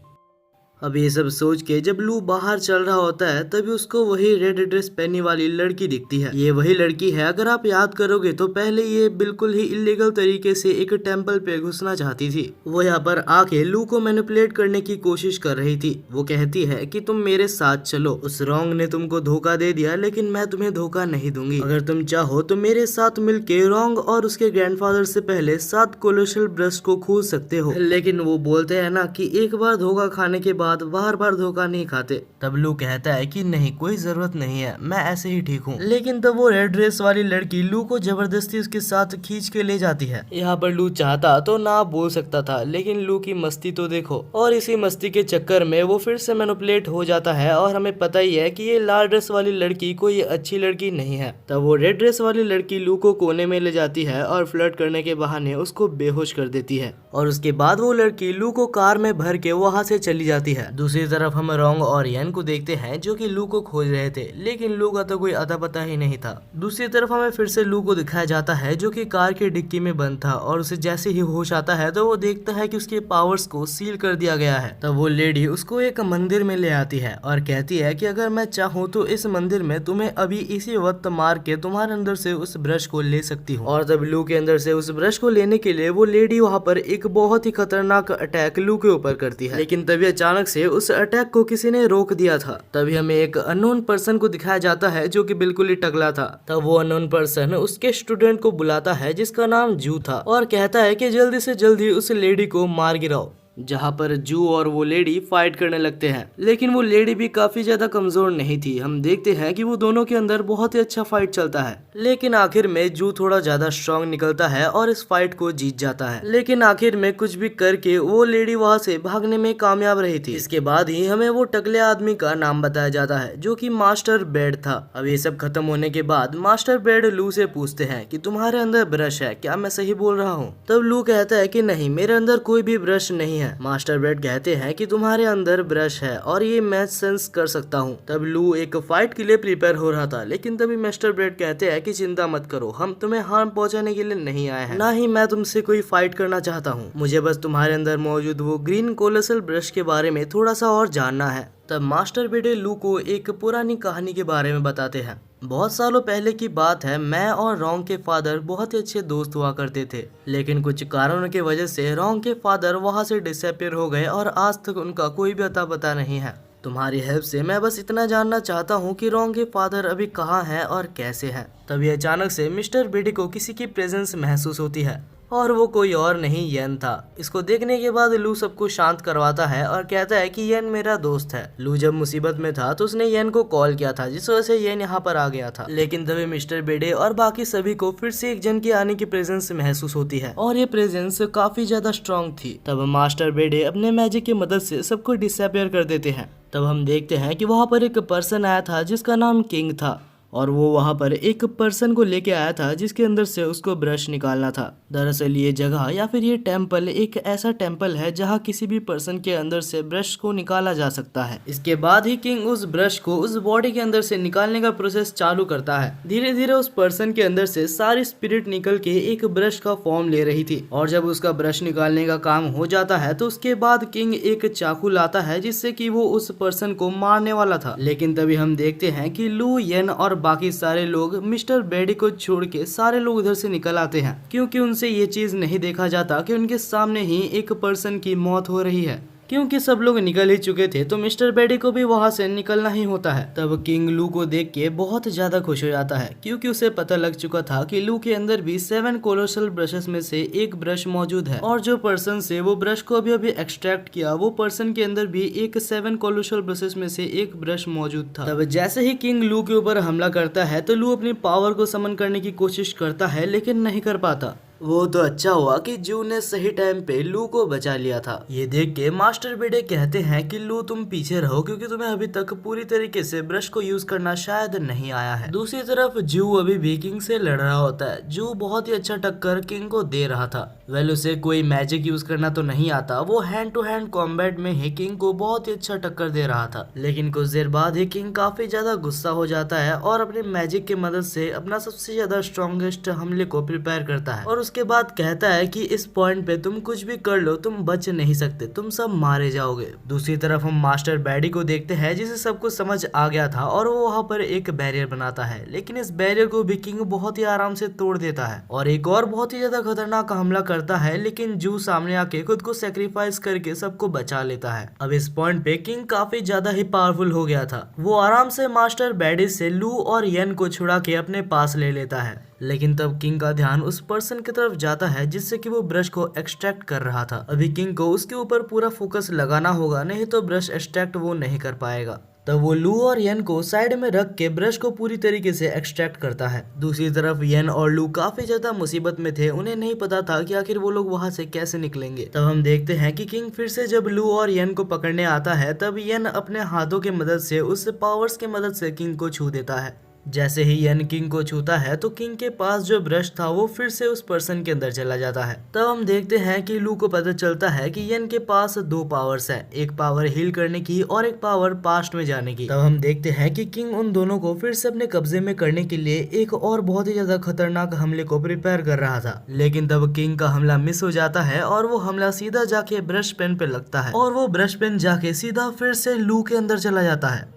अब ये सब सोच के जब लू बाहर चल रहा होता है तभी उसको वही रेड ड्रेस पहनी वाली लड़की दिखती है। ये वही लड़की है, अगर आप याद करोगे तो पहले ये बिल्कुल ही इलीगल तरीके से एक टेंपल पे घुसना चाहती थी। वो यहाँ पर आके लू को मैनिपुलेट करने की कोशिश कर रही थी। वो कहती है कि तुम मेरे साथ चलो, उस रॉन्ग ने तुमको धोखा दे दिया लेकिन मैं तुम्हें धोखा नहीं दूंगी। अगर तुम चाहो तो मेरे साथ मिलके रॉन्ग और उसके ग्रैंडफादर से पहले 7 कोलोसल ब्रश को खोज सकते हो। लेकिन वो बोलते हैं ना कि एक बार धोखा खाने के बाद बाद बार बार धोखा नहीं खाते। तब लू कहता है कि नहीं, कोई जरूरत नहीं है, मैं ऐसे ही ठीक हूँ। लेकिन तब वो रेड ड्रेस वाली लड़की लू को जबरदस्ती उसके साथ खींच के ले जाती है। यहाँ पर लू चाहता तो ना बोल सकता था, लेकिन लू की मस्ती तो देखो। और इसी मस्ती के चक्कर में वो फिर से मैनिपुलेट हो जाता है और हमें पता ही है कि ये लाल ड्रेस वाली लड़की कोई अच्छी लड़की नहीं है। तब वो रेड ड्रेस वाली लड़की लू को कोने में ले जाती है और फ्लर्ट करने के बहाने उसको बेहोश कर देती है और उसके बाद वो लड़की लू को कार में भर के वहाँ से चली जाती है। दूसरी तरफ हम रोंग और येन को देखते हैं जो कि लू को खोज रहे थे, लेकिन लू का तो कोई अता पता ही नहीं था। दूसरी तरफ हमें फिर से लू को दिखाया जाता है जो कि कार की डिक्की में बंद था और उसे जैसे ही होश आता है तो वो देखता है कि उसके पावर्स को सील कर दिया गया है। तब वो लेडी उसको एक मंदिर में ले आती है और कहती है कि अगर मैं चाहूँ तो इस मंदिर में तुम्हें अभी इसी वक्त मार के तुम्हारे अंदर से उस ब्रश को ले सकती हूँ। और तब लू के अंदर से उस ब्रश को लेने के लिए वो लेडी वहाँ पर एक बहुत ही खतरनाक अटैक लू के ऊपर करती है, लेकिन तभी अचानक से उस अटैक को किसी ने रोक दिया था। तभी हमें एक अननोन पर्सन को दिखाया जाता है जो कि बिल्कुल ही टकला था। तब वो अननोन पर्सन उसके स्टूडेंट को बुलाता है जिसका नाम जू था और कहता है कि जल्दी से जल्दी उस लेडी को मार गिराओ। जहाँ पर जू और वो लेडी फाइट करने लगते हैं, लेकिन वो लेडी भी काफी ज्यादा कमजोर नहीं थी। हम देखते हैं कि वो दोनों के अंदर बहुत ही अच्छा फाइट चलता है, लेकिन आखिर में जू थोड़ा ज्यादा स्ट्रांग निकलता है और इस फाइट को जीत जाता है। लेकिन आखिर में कुछ भी करके वो लेडी वहाँ से भागने में कामयाब रही थी। इसके बाद ही हमें वो टकले आदमी का नाम बताया जाता है जो कि मास्टर बेड था। अब ये सब खत्म होने के बाद मास्टर बेड लू से पूछते हैं कि तुम्हारे अंदर ब्रश है क्या, मैं सही बोल रहा हूँ? तब लू कहता है कि नहीं, मेरे अंदर कोई भी ब्रश नहीं है। मास्टर बेड कहते हैं कि तुम्हारे अंदर ब्रश है और ये मैं सेंस कर सकता हूँ। तब लू एक फाइट के लिए प्रिपेयर हो रहा था, लेकिन तभी मास्टर बेड कहते हैं कि चिंता मत करो, हम तुम्हें हार्म पहुंचाने के लिए नहीं आए हैं, ना ही मैं तुमसे कोई फाइट करना चाहता हूँ। मुझे बस तुम्हारे अंदर मौजूद वो ग्रीन कोलोसल ब्रश के बारे में थोड़ा सा और जानना है। तब मास्टर बेड लू को एक पुरानी कहानी के बारे में बताते हैं। बहुत सालों पहले की बात है, मैं और रोंग के फादर बहुत ही अच्छे दोस्त हुआ करते थे, लेकिन कुछ कारणों की वजह से रोंग के फादर वहाँ से डिसअपीयर हो गए और आज तक उनका कोई भी अता पता नहीं है। तुम्हारी हेल्प से मैं बस इतना जानना चाहता हूँ कि रोंग के फादर अभी कहाँ हैं और कैसे हैं। तभी अचानक से मिस्टर बेडी को किसी की प्रेजेंस महसूस होती है और वो कोई और नहीं येन था। इसको देखने के बाद लू सबको शांत करवाता है और कहता है कि येन मेरा दोस्त है। लू जब मुसीबत में था तो उसने येन को कॉल किया था, जिस वजह से येन यहाँ पर आ गया था। लेकिन तभी मिस्टर बेडे और बाकी सभी को फिर से एक जन के आने की प्रेजेंस महसूस होती है और ये प्रेजेंस काफी ज्यादा स्ट्रॉन्ग थी। तब मास्टर बेडे अपने मैजिक की मदद से सबको डिसअपीयर कर देते हैं। तब हम देखते हैं कि वहाँ पर एक पर्सन आया था जिसका नाम किंग था और वो वहाँ पर एक पर्सन को लेके आया था जिसके अंदर से उसको ब्रश निकालना था। दरअसल ये जगह या फिर ये टेम्पल एक ऐसा टेम्पल है जहाँ किसी भी पर्सन के अंदर से ब्रश को निकाला जा सकता है। इसके बाद ही किंग उस ब्रश को उस बॉडी के अंदर से निकालने का प्रोसेस चालू करता है। धीरे धीरे उस पर्सन के अंदर से सारी स्पिरिट निकल के एक ब्रश का फॉर्म ले रही थी और जब उसका ब्रश निकालने का काम हो जाता है तो उसके बाद किंग एक चाकू लाता है जिससे कि वो उस पर्सन को मारने वाला था। लेकिन तभी हम देखते हैं कि लू, येन और बाकी सारे लोग मिस्टर बेडी को छोड़ के सारे लोग उधर से निकल आते हैं, क्योंकि उनसे ये चीज नहीं देखा जाता कि उनके सामने ही एक पर्सन की मौत हो रही है। क्योंकि सब लोग निकल ही चुके थे तो मिस्टर बेडी को भी वहां से निकलना ही होता है। तब किंग लू को देख के बहुत ज्यादा खुश हो जाता है, क्योंकि उसे पता लग चुका था कि लू के अंदर भी 7 कोलोसल ब्रशेस में से एक ब्रश मौजूद है और जो पर्सन से वो ब्रश को अभी एक्सट्रैक्ट किया वो पर्सन के अंदर भी एक 7 कोलोसल ब्रशेस में से एक ब्रश मौजूद था। तब जैसे ही किंग लू के ऊपर हमला करता है तो लू अपनी पावर को समन करने की कोशिश करता है, लेकिन नहीं कर पाता। वो तो अच्छा हुआ कि जू ने सही टाइम पे लू को बचा लिया था। ये देख के मास्टर बेडे कहते हैं कि लू तुम पीछे रहो, क्योंकि तुम्हें अभी तक पूरी तरीके से ब्रश को यूज करना शायद नहीं आया है। दूसरी तरफ जू अभी भी किंग से लड़ रहा होता है। जू बहुत ही अच्छा टक्कर किंग को दे रहा था। वेल उसे कोई मैजिक यूज करना तो नहीं आता, वो हैंड टू हैंड कॉम्बैट में ही किंग को बहुत ही अच्छा टक्कर दे रहा था। लेकिन कुछ देर बाद ही किंग काफी ज्यादा गुस्सा हो जाता है और अपने मैजिक की मदद से अपना सबसे ज्यादा स्ट्रॉन्गेस्ट हमले को प्रिपेयर करता है और उसके बाद कहता है कि इस पॉइंट पे तुम कुछ भी कर लो, तुम बच नहीं सकते, तुम सब मारे जाओगे। दूसरी तरफ हम मास्टर बेडी को देखते हैं जिसे सब कुछ समझ आ गया था और वो वहाँ पर एक बैरियर बनाता है, लेकिन इस बैरियर को भी किंग बहुत ही आराम से तोड़ देता है और एक और बहुत ही ज्यादा खतरनाक हमला करता है, लेकिन जू सामने आके खुद को सेक्रीफाइस करके सबको बचा लेता है। अब इस पॉइंट पे किंग काफी ज्यादा ही पावरफुल हो गया था। वो आराम से मास्टर बेडी से लू और येन को छुड़ा के अपने पास ले लेता है लेकिन तब किंग का ध्यान उस पर्सन की तरफ जाता है जिससे कि वो ब्रश को एक्सट्रैक्ट कर रहा था। अभी किंग को उसके ऊपर पूरा फोकस लगाना होगा, नहीं तो ब्रश एक्सट्रैक्ट वो नहीं कर पाएगा। तब वो लू और यन को साइड में रख के ब्रश को पूरी तरीके से एक्सट्रैक्ट करता है। दूसरी तरफ यन और लू काफी ज्यादा मुसीबत में थे, उन्हें नहीं पता था कि आखिर वो लोग वहां से कैसे निकलेंगे। तब हम देखते हैं कि किंग फिर से जब लू और यन को पकड़ने आता है, तब यन अपने हाथों की मदद से उस पावर्स की मदद से किंग को छू देता है। जैसे ही यन किंग को छूता है तो किंग के पास जो ब्रश था वो फिर से उस पर्सन के अंदर चला जाता है। तब हम देखते हैं कि लू को पता चलता है कि यन के पास दो पावर्स है, एक पावर हील करने की और एक पावर पास्ट में जाने की। तब हम देखते हैं कि किंग उन दोनों को फिर से अपने कब्जे में करने के लिए एक और बहुत ही ज्यादा खतरनाक हमले को प्रिपेयर कर रहा था। लेकिन तब किंग का हमला मिस हो जाता है और वो हमला सीधा जाके ब्रश पेन पे लगता है और वो ब्रश पेन जाके सीधा फिर से लू के अंदर चला जाता है।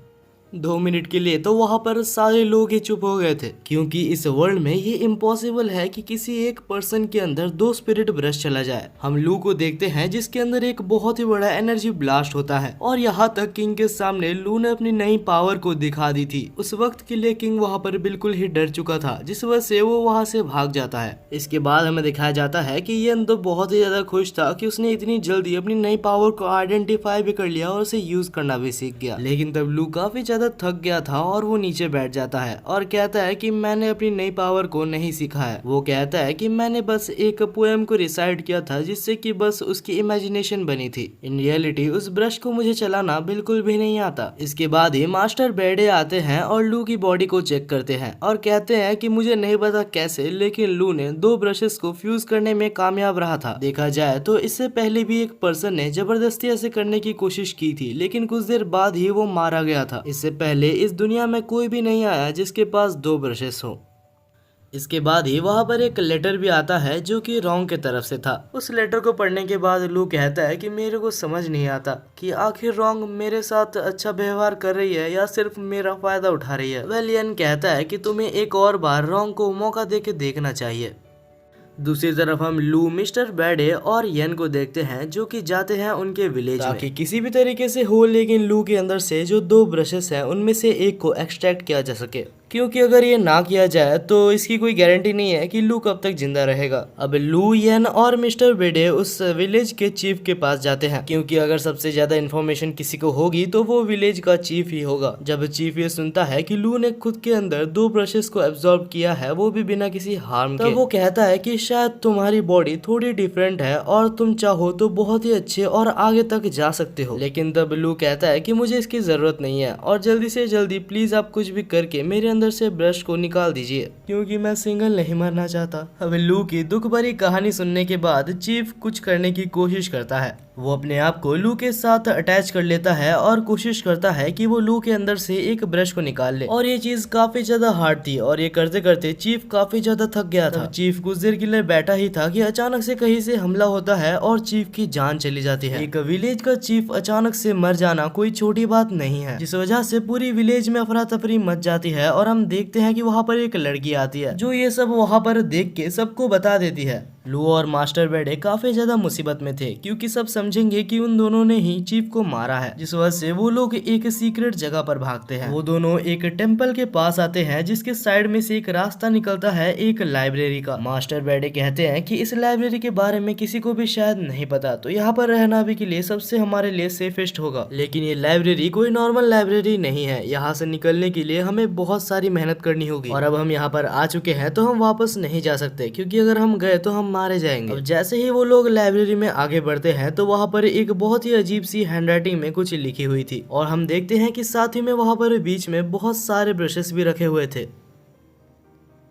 2 मिनट के लिए तो वहाँ पर सारे लोग ही चुप हो गए थे, क्योंकि इस वर्ल्ड में ये इम्पॉसिबल है कि किसी एक पर्सन के अंदर 2 स्पिरिट ब्रश चला जाए। हम लू को देखते हैं जिसके अंदर एक बहुत ही बड़ा एनर्जी ब्लास्ट होता है और यहाँ तक किंग के सामने लू ने अपनी नई पावर को दिखा दी थी। उस वक्त के लिए किंग वहाँ पर बिल्कुल ही डर चुका था, जिस वजह से वो वहाँ से भाग जाता है। इसके बाद हमें दिखाया जाता है कि यन तो बहुत ही ज्यादा खुश था कि उसने इतनी जल्दी अपनी नई पावर को आइडेंटिफाई भी कर लिया और उसे यूज करना भी सीख गया। लेकिन तब लू काफी थक गया था और वो नीचे बैठ जाता है और कहता है कि मैंने अपनी नई पावर को नहीं सीखा है। वो कहता है कि मैंने बस एक पोएम को रिसाइट किया था जिससे कि बस उसकी इमेजिनेशन बनी थी। इन रियलिटी उस ब्रश को मुझे चलाना बिल्कुल भी नहीं आता। इसके बाद ही मास्टर बेडे आते हैं और लू की बॉडी को चेक करते हैं और कहते हैं कि मुझे नहीं पता कैसे, लेकिन लू ने 2 ब्रशेस को फ्यूज करने में कामयाब रहा था। देखा जाए तो इससे पहले भी एक पर्सन ने जबरदस्ती ऐसे करने की कोशिश की थी, लेकिन कुछ देर बाद ही वो मारा गया था। इससे पहले इस दुनिया में कोई भी नहीं आया जिसके पास 2 ब्रशेस हो। इसके बाद ही वहाँ पर एक लेटर भी आता है जो कि रॉन्ग की तरफ से था। उस लेटर को पढ़ने के बाद लू कहता है कि मेरे को समझ नहीं आता कि आखिर रॉन्ग मेरे साथ अच्छा व्यवहार कर रही है या सिर्फ मेरा फायदा उठा रही है। वेलियन कहता है कि तुम्हें एक और बार रॉन्ग को मौका देके देखना चाहिए। दूसरी तरफ हम लू, मिस्टर बेडे और यन को देखते हैं जो कि जाते हैं उनके विलेज में ताकि किसी भी तरीके से हो, लेकिन लू के अंदर से जो 2 ब्रशेस हैं उनमें से एक को एक्सट्रैक्ट किया जा सके, क्योंकि अगर ये ना किया जाए तो इसकी कोई गारंटी नहीं है कि लू कब तक जिंदा रहेगा। अब लू, यन और मिस्टर बेडे उस विलेज के चीफ के पास जाते हैं, क्योंकि अगर सबसे ज्यादा इन्फॉर्मेशन किसी को होगी तो वो विलेज का चीफ ही होगा। जब चीफ ये सुनता है कि लू ने खुद के अंदर 2 ब्रशेस को एब्जॉर्ब किया है, वो भी बिना किसी हार्म के, तब वो कहता है कि शायद तुम्हारी बॉडी थोड़ी डिफरेंट है और तुम चाहो तो बहुत ही अच्छे और आगे तक जा सकते हो। लेकिन तब लू कहता है कि मुझे इसकी जरूरत नहीं है और जल्दी से जल्दी प्लीज आप कुछ भी करके मेरे अंदर से ब्रश को निकाल दीजिए, क्योंकि मैं सिंगल नहीं मरना चाहता। अब लू की दुख भरी कहानी सुनने के बाद चीफ कुछ करने की कोशिश करता है। वो अपने आप को लू के साथ अटैच कर लेता है और कोशिश करता है कि वो लू के अंदर से एक ब्रश को निकाल ले, और ये चीज काफी ज्यादा हार्ड थी और ये करते करते चीफ काफी ज्यादा थक गया था। चीफ कुछ देर के लिए बैठा ही था कि अचानक से कहीं से हमला होता है और चीफ की जान चली जाती है। एक विलेज का चीफ अचानक से मर जाना कोई छोटी बात नहीं है, जिस वजह से पूरी विलेज में अफरा तफरी मच जाती है। और हम देखते हैं कि वहाँ पर एक लड़की आती है जो ये सब वहाँ पर देख के सबको बता देती है। लू और मास्टर बेडे काफी ज्यादा मुसीबत में थे, क्योंकि सब समझेंगे कि उन दोनों ने ही चीफ को मारा है, जिस वजह से वो लोग एक सीक्रेट जगह पर भागते हैं। वो दोनों एक टेम्पल के पास आते हैं जिसके साइड में से एक रास्ता निकलता है एक लाइब्रेरी का। मास्टर बेडे कहते हैं कि इस लाइब्रेरी के बारे में किसी को भी शायद नहीं पता, तो यहाँ पर रहना भी के लिए सबसे हमारे लिए सेफेस्ट होगा। लेकिन ये लाइब्रेरी कोई नॉर्मल लाइब्रेरी नहीं है, यहाँ से निकलने के लिए हमें बहुत सारी मेहनत करनी होगी, और अब हम यहाँ पर आ चुके हैं तो हम वापस नहीं जा सकते, क्योंकि अगर हम गए तो हम मारे जाएंगे। अब जैसे ही वो लोग लाइब्रेरी में आगे बढ़ते हैं तो वहाँ पर एक बहुत ही अजीब सी हैंडराइटिंग में कुछ लिखी हुई थी, और हम देखते हैं कि साथ ही में वहाँ पर बीच में बहुत सारे ब्रशेस भी रखे हुए थे।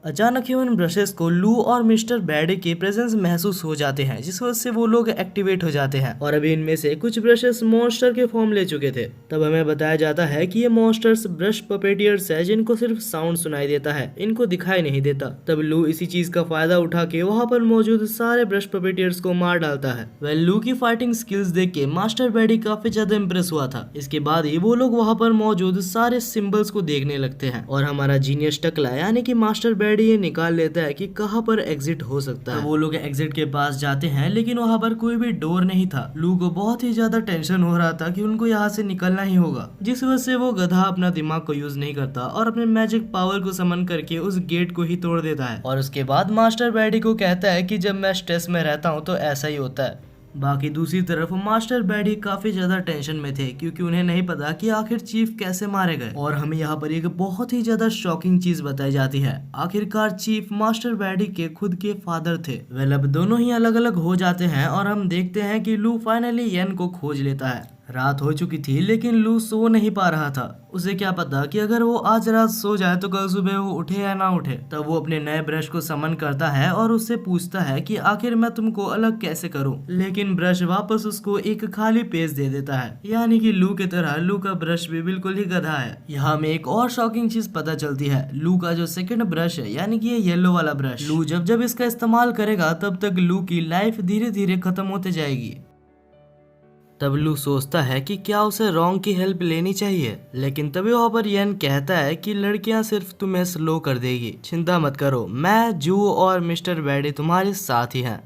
अचानक ही उन ब्रशेस को लू और मिस्टर बेडे के प्रेजेंस महसूस हो जाते हैं, जिस वजह से वो लोग एक्टिवेट हो जाते हैं, और अभी इनमें से कुछ ब्रशेस मॉन्स्टर के फॉर्म ले चुके थे। तब हमें बताया जाता है कि ये मॉन्स्टर्स ब्रश पपेटियर्स है, जिनको सिर्फ साउंड सुनाई देता है, इनको दिखाई नहीं देता। तब लू इसी चीज का फायदा उठा के वहाँ पर मौजूद सारे ब्रश पपेटियर्स को मार डालता है। वह लू की फाइटिंग स्किल्स देख के मास्टर बेडे काफी ज्यादा इम्प्रेस हुआ था। इसके बाद ही वो लोग वहाँ पर मौजूद सारे सिंबल्स को देखने लगते हैं, और हमारा जीनियस टकला यानी कि मास्टर बेडे बैडी ये निकाल लेता है कि कहाँ पर एग्जिट हो सकता है। तो वो लोग एग्जिट के पास जाते हैं लेकिन वहाँ पर कोई भी डोर नहीं था। लू को बहुत ही ज्यादा टेंशन हो रहा था कि उनको यहाँ से निकलना ही होगा, जिस वजह से वो गधा अपना दिमाग को यूज नहीं करता और अपने मैजिक पावर को समन करके उस गेट को ही तोड़ देता है। और उसके बाद मास्टर बैडी को कहता है कि जब मैं स्ट्रेस में रहता हूँ तो ऐसा ही होता है। बाकी दूसरी तरफ मास्टर बैडी काफी ज्यादा टेंशन में थे क्योंकि उन्हें नहीं पता कि आखिर चीफ कैसे मारे गए। और हमें यहाँ पर एक बहुत ही ज्यादा शॉकिंग चीज बताई जाती है। आखिरकार चीफ मास्टर बैडी के खुद के फादर थे। वेल अब दोनों ही अलग अलग हो जाते हैं और हम देखते हैं कि लू फाइनली येन को खोज लेता है। रात हो चुकी थी लेकिन लू सो नहीं पा रहा था। उसे क्या पता कि अगर वो आज रात सो जाए तो कल सुबह वो उठे या ना उठे। तब वो अपने नए ब्रश को समन करता है और उससे पूछता है कि आखिर मैं तुमको अलग कैसे करूं। लेकिन ब्रश वापस उसको एक खाली पेज दे देता है, यानी कि लू की तरह लू का ब्रश भी बिल्कुल ही गधा है। यहाँ हमें एक और शॉकिंग चीज पता चलती है। लू का जो सेकंड ब्रश है, यानी कि ये येलो वाला ब्रश, लू जब जब इसका इस्तेमाल करेगा तब तक लू की लाइफ धीरे धीरे खत्म होते जाएगी। तब लू सोचता है कि क्या उसे रॉन्ग की हेल्प लेनी चाहिए, लेकिन तभी वहाँ पर येन कहता है कि लड़कियां सिर्फ तुम्हें स्लो कर देगी, चिंता मत करो, मैं जू और मिस्टर बैडे तुम्हारे साथ ही हैं।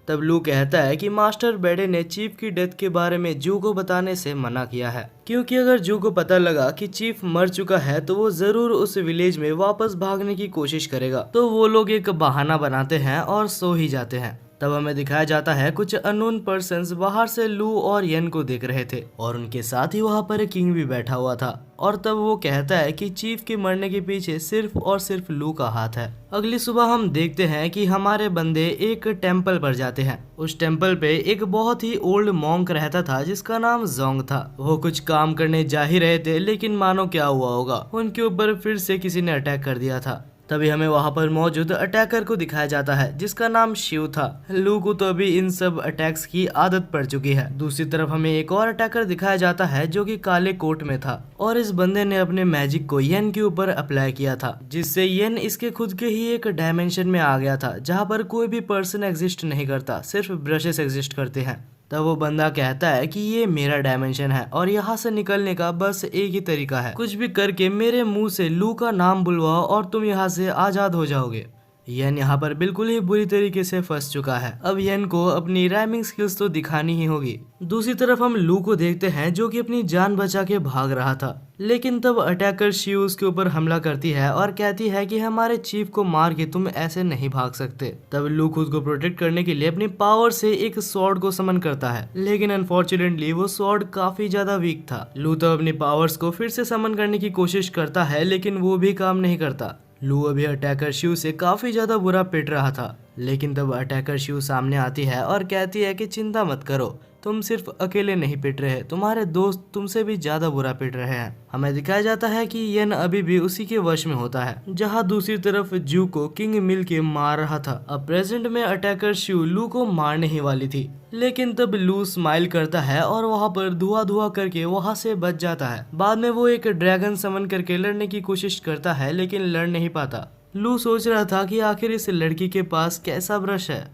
तब लू कहता है कि मास्टर बैडे ने चीफ की डेथ के बारे में जू को बताने से मना किया है, क्योंकि अगर जू को पता लगा कि चीफ मर चुका है तो वो जरूर उस विलेज में वापस भागने की कोशिश करेगा। तो वो लोग एक बहाना बनाते हैं और सो ही जाते हैं। तब हमें दिखाया जाता है कुछ अननोन पर्सन्स बाहर से लू और येन को देख रहे थे और उनके साथ ही वहाँ पर किंग भी बैठा हुआ था। और तब वो कहता है कि चीफ के मरने के पीछे सिर्फ और सिर्फ लू का हाथ है। अगली सुबह हम देखते हैं कि हमारे बंदे एक टेम्पल पर जाते हैं। उस टेम्पल पे एक बहुत ही ओल्ड मॉन्क रहता था जिसका नाम जोंग था। वो कुछ काम करने जा ही रहे थे लेकिन मानो क्या हुआ होगा, उनके ऊपर फिर से किसी ने अटैक कर दिया था। तभी हमें वहाँ पर मौजूद अटैकर को दिखाया जाता है जिसका नाम शिव था। लू को तो अभी इन सब अटैक्स की आदत पड़ चुकी है। दूसरी तरफ हमें एक और अटैकर दिखाया जाता है जो कि काले कोट में था और इस बंदे ने अपने मैजिक को येन के ऊपर अप्लाई किया था, जिससे येन इसके खुद के ही एक डायमेंशन में आ गया था जहाँ पर कोई भी पर्सन एग्जिस्ट नहीं करता, सिर्फ ब्रशेस एग्जिस्ट करते हैं। तब वो बंदा कहता है कि ये मेरा डायमेंशन है और यहाँ से निकलने का बस एक ही तरीका है, कुछ भी करके मेरे मुंह से लू का नाम बुलवाओ और तुम यहाँ से आजाद हो जाओगे। येन यहाँ पर बिल्कुल ही बुरी तरीके से फंस चुका है। अब येन को अपनी राइमिंग स्किल्स तो दिखानी ही होगी। दूसरी तरफ हम लू को देखते हैं जो कि अपनी जान बचा के भाग रहा था, लेकिन तब अटैकर शिव उसके ऊपर हमला करती है और कहती है कि हमारे चीफ को मार के तुम ऐसे नहीं भाग सकते। तब लू खुद को प्रोटेक्ट करने के लिए अपनी पावर से एक स्वॉर्ड को समन करता है, लेकिन अनफॉर्चुनेटली वो स्वॉर्ड काफी ज्यादा वीक था। लू तब अपनी पावर्स को फिर से समन करने की कोशिश करता है लेकिन वो भी काम नहीं करता। लू अभी अटैकर शिव से काफी ज्यादा बुरा पिट रहा था, लेकिन तब अटैकर शिव सामने आती है और कहती है कि चिंता मत करो, तुम सिर्फ अकेले नहीं पिट रहे, तुम्हारे दोस्त तुमसे भी ज्यादा बुरा पिट रहे हैं। हमें दिखाया जाता है कि येन अभी भी उसी के वश में होता है, जहां दूसरी तरफ जू को किंग मिल के मार रहा था। अब प्रेजेंट में अटैकर शिव लू को मारने ही वाली थी, लेकिन तब लू स्माइल करता है और वहां पर धुआं धुआं करके वहां से बच जाता है। बाद में वो एक ड्रैगन समन करके लड़ने की कोशिश करता है लेकिन लड़ नहीं पाता। लू सोच रहा था कि आखिर इस लड़की के पास कैसा ब्रश है।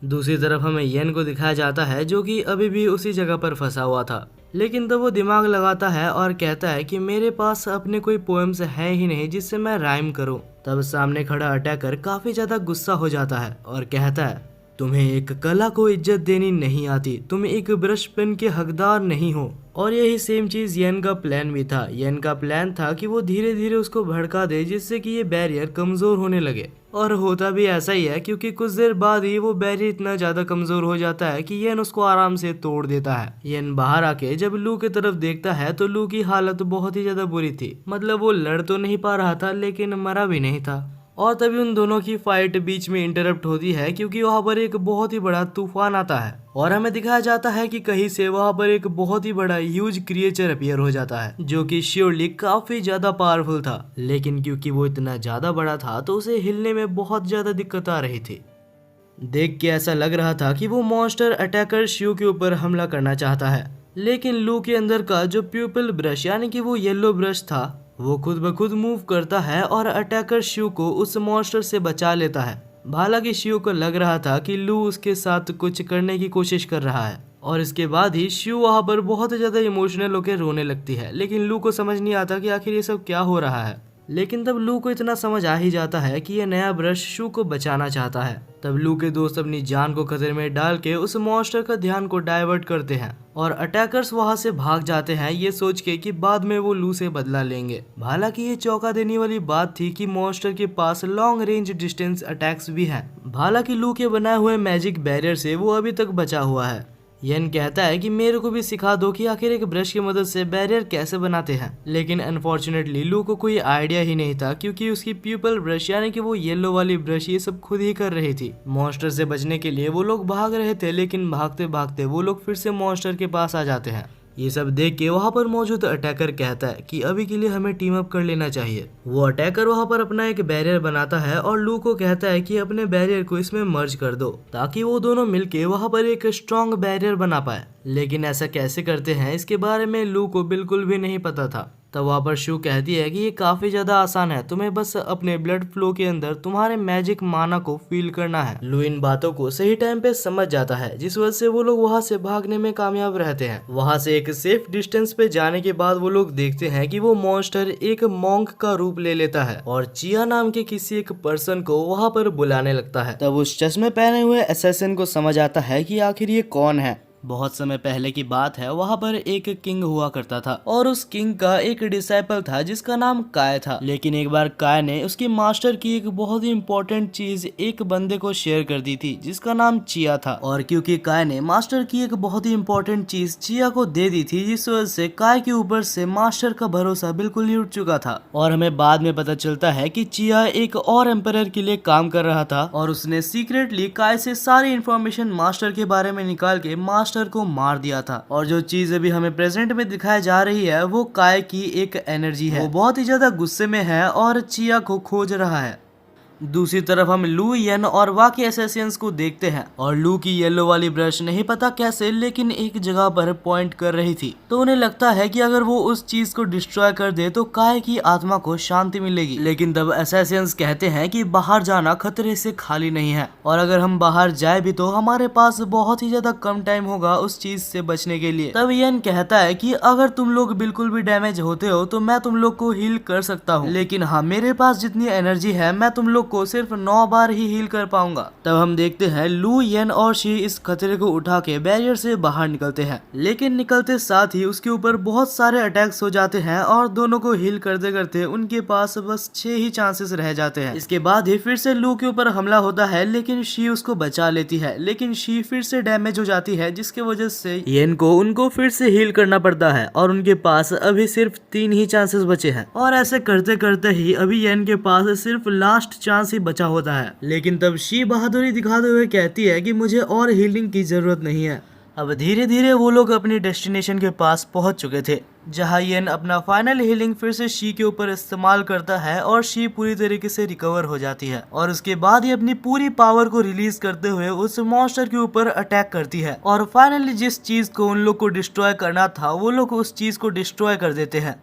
दूसरी तरफ हमें येन को दिखाया जाता है जो कि अभी भी उसी जगह पर फंसा हुआ था, लेकिन तब वो दिमाग लगाता है और कहता है कि मेरे पास अपने कोई पोएम्स है ही नहीं जिससे मैं राइम करूं। तब सामने खड़ा अटैकर काफी ज्यादा गुस्सा हो जाता है और कहता है तुम्हें एक कला को इज्जत देनी नहीं आती, तुम एक ब्रश पेन के हकदार नहीं हो। और यही सेम चीज येन का प्लान भी था। येन का प्लान था कि वो धीरे धीरे उसको भड़का दे जिससे कि ये बैरियर कमजोर होने लगे, और होता भी ऐसा ही है क्योंकि कुछ देर बाद ही वो बैरियर इतना ज्यादा कमजोर हो जाता है कि येन उसको आराम से तोड़ देता है। येन बाहर आके जब लू की तरफ देखता है तो लू की हालत बहुत ही ज्यादा बुरी थी, मतलब वो लड़ तो नहीं पा रहा था लेकिन मरा भी नहीं था। और तभी उन दोनों की फाइट बीच में इंटरप्ट होती है क्योंकि वहाँ पर एक बहुत ही बड़ा तूफान आता है और हमें दिखाया जाता है कि कहीं से वहाँ पर एक बहुत ही बड़ा ह्यूज क्रिएचर अपीयर हो जाता है जो कि श्योरली काफी ज्यादा पावरफुल था, लेकिन क्योंकि वो इतना ज्यादा बड़ा था तो उसे हिलने में बहुत ज्यादा दिक्कत आ रही थी। देख के ऐसा लग रहा था कि वो मॉन्स्टर अटैकर शिव के ऊपर हमला करना चाहता है, लेकिन लू के अंदर का जो प्यूपिल ब्रश यानी कि वो येलो ब्रश था वो खुद ब खुद मूव करता है और अटैकर शिव को उस मॉन्स्टर से बचा लेता है। हालांकि शिव को लग रहा था कि लू उसके साथ कुछ करने की कोशिश कर रहा है, और इसके बाद ही शिव वहाँ पर बहुत ज्यादा इमोशनल होकर रोने लगती है, लेकिन लू को समझ नहीं आता कि आखिर ये सब क्या हो रहा है। लेकिन तब लू को इतना समझ आ ही जाता है कि ये नया ब्रश शू को बचाना चाहता है। तब लू के दोस्त अपनी जान को खतरे में डाल के उस मॉन्स्टर का ध्यान को डाइवर्ट करते हैं और अटैकर्स वहां से भाग जाते हैं, ये सोच के कि बाद में वो लू से बदला लेंगे। हालांकि ये चौंका देने वाली बात थी कि मॉन्स्टर के पास लॉन्ग रेंज डिस्टेंस अटैक्स भी हैं। हालांकि लू के बनाए हुए मैजिक बैरियर से वो अभी तक बचा हुआ है। येन कहता है कि मेरे को भी सिखा दो कि आखिर एक ब्रश की मदद से बैरियर कैसे बनाते हैं, लेकिन अनफॉर्चुनेटली लू को कोई आइडिया ही नहीं था क्योंकि उसकी प्यूपल ब्रश यानी कि वो येलो वाली ब्रश ये सब खुद ही कर रही थी। मॉन्स्टर से बचने के लिए वो लोग भाग रहे थे, लेकिन भागते भागते वो लोग फिर से मॉन्स्टर के पास आ जाते हैं। ये सब देख के वहाँ पर मौजूद अटैकर कहता है कि अभी के लिए हमें टीम अप कर लेना चाहिए। वो अटैकर वहाँ पर अपना एक बैरियर बनाता है और लू को कहता है कि अपने बैरियर को इसमें मर्ज कर दो ताकि वो दोनों मिलके वहाँ पर एक स्ट्रॉन्ग बैरियर बना पाए। लेकिन ऐसा कैसे करते हैं इसके बारे में लू को बिल्कुल भी नहीं पता था। तब वहाँ पर शू कहती है कि ये काफी ज्यादा आसान है, तुम्हें बस अपने ब्लड फ्लो के अंदर तुम्हारे मैजिक माना को फील करना है। लू इन बातों को सही टाइम पे समझ जाता है, जिस वजह से वो लोग वहाँ से भागने में कामयाब रहते हैं। वहाँ से एक सेफ डिस्टेंस पे जाने के बाद वो लोग देखते हैं कि वो मॉन्स्टर एक मॉन्क का रूप ले लेता है और चिया नाम के किसी एक पर्सन को वहाँ पर बुलाने लगता है। तब उस चश्मे पहने हुए असैसिन को समझ आता है कि आखिर ये कौन है। बहुत समय पहले की बात है, वहाँ पर एक किंग हुआ करता था और उस किंग का एक डिसाइपल था जिसका नाम काय था। लेकिन एक बार काय ने उसके मास्टर की एक बहुत ही इम्पोर्टेंट चीज एक बंदे को शेयर कर दी थी जिसका नाम चिया था। और क्योंकि काय ने मास्टर की एक बहुत ही इम्पोर्टेंट चीज चिया को दे दी थी, जिस वजह से काय के ऊपर से मास्टर का भरोसा बिल्कुल ही उठ चुका था। और हमें बाद में पता चलता है कि चिया एक और एम्परर के लिए काम कर रहा था और उसने सीक्रेटली काय से सारी इन्फॉर्मेशन मास्टर के बारे में निकाल के मास्टर को मार दिया था। और जो चीज अभी हमें प्रेजेंट में दिखाई जा रही है वो काय की एक एनर्जी है। वो बहुत ही ज्यादा गुस्से में है और चिया को खोज रहा है। दूसरी तरफ हम लू, येन और बाकी असैसिन्स को देखते हैं और लू की येलो वाली ब्रश नहीं पता कैसे लेकिन एक जगह पर पॉइंट कर रही थी, तो उन्हें लगता है कि अगर वो उस चीज को डिस्ट्रॉय कर दे तो काय की आत्मा को शांति मिलेगी। लेकिन तब असैसिन्स कहते हैं कि बाहर जाना खतरे से खाली नहीं है और अगर हम बाहर जाए भी तो हमारे पास बहुत ही ज्यादा कम टाइम होगा उस चीज से बचने के लिए। तब येन कहता है कि अगर तुम लोग बिल्कुल भी डैमेज होते हो तो मैं तुम लोग को हील कर सकता हूँ, लेकिन हाँ मेरे पास जितनी एनर्जी है मैं तुम लोग को सिर्फ 9 बार ही हील कर पाऊंगा। तब हम देखते हैं लू, येन और शी इस खतरे को उठा के बैरियर से बाहर निकलते हैं, लेकिन निकलते साथ ही उसके ऊपर बहुत सारे अटैक्स हो जाते हैं और दोनों को हील करते करते उनके पास बस 6 ही चांसेस रह जाते हैं। इसके बाद ही फिर से लू के ऊपर हमला होता है, लेकिन शी उसको बचा लेती है, लेकिन शी फिर से डैमेज हो जाती है जिसके वजह से येन को उनको फिर से हील करना पड़ता है और उनके पास अभी सिर्फ 3 ही चांसेस बचे हैं। और ऐसे करते करते ही अभी येन के पास सिर्फ लास्ट चांस ही बचा होता है। लेकिन तब शी बहादुरी दिखाते हुए कहती है कि मुझे और हीलिंग की जरूरत नहीं है। अब धीरे धीरे वो लोग अपनी डेस्टिनेशन के पास पहुंच चुके थे, जहां येन अपना फाइनल हीलिंग फिर से शी के ऊपर इस्तेमाल करता है और शी पूरी तरीके से रिकवर हो जाती है और उसके बाद ही अपनी पूरी पावर को रिलीज करते हुए उस मॉन्स्टर के ऊपर अटैक करती है और फाइनली जिस चीज को उन लोग को डिस्ट्रॉय करना था वो लोग उस चीज को डिस्ट्रॉय कर देते हैं।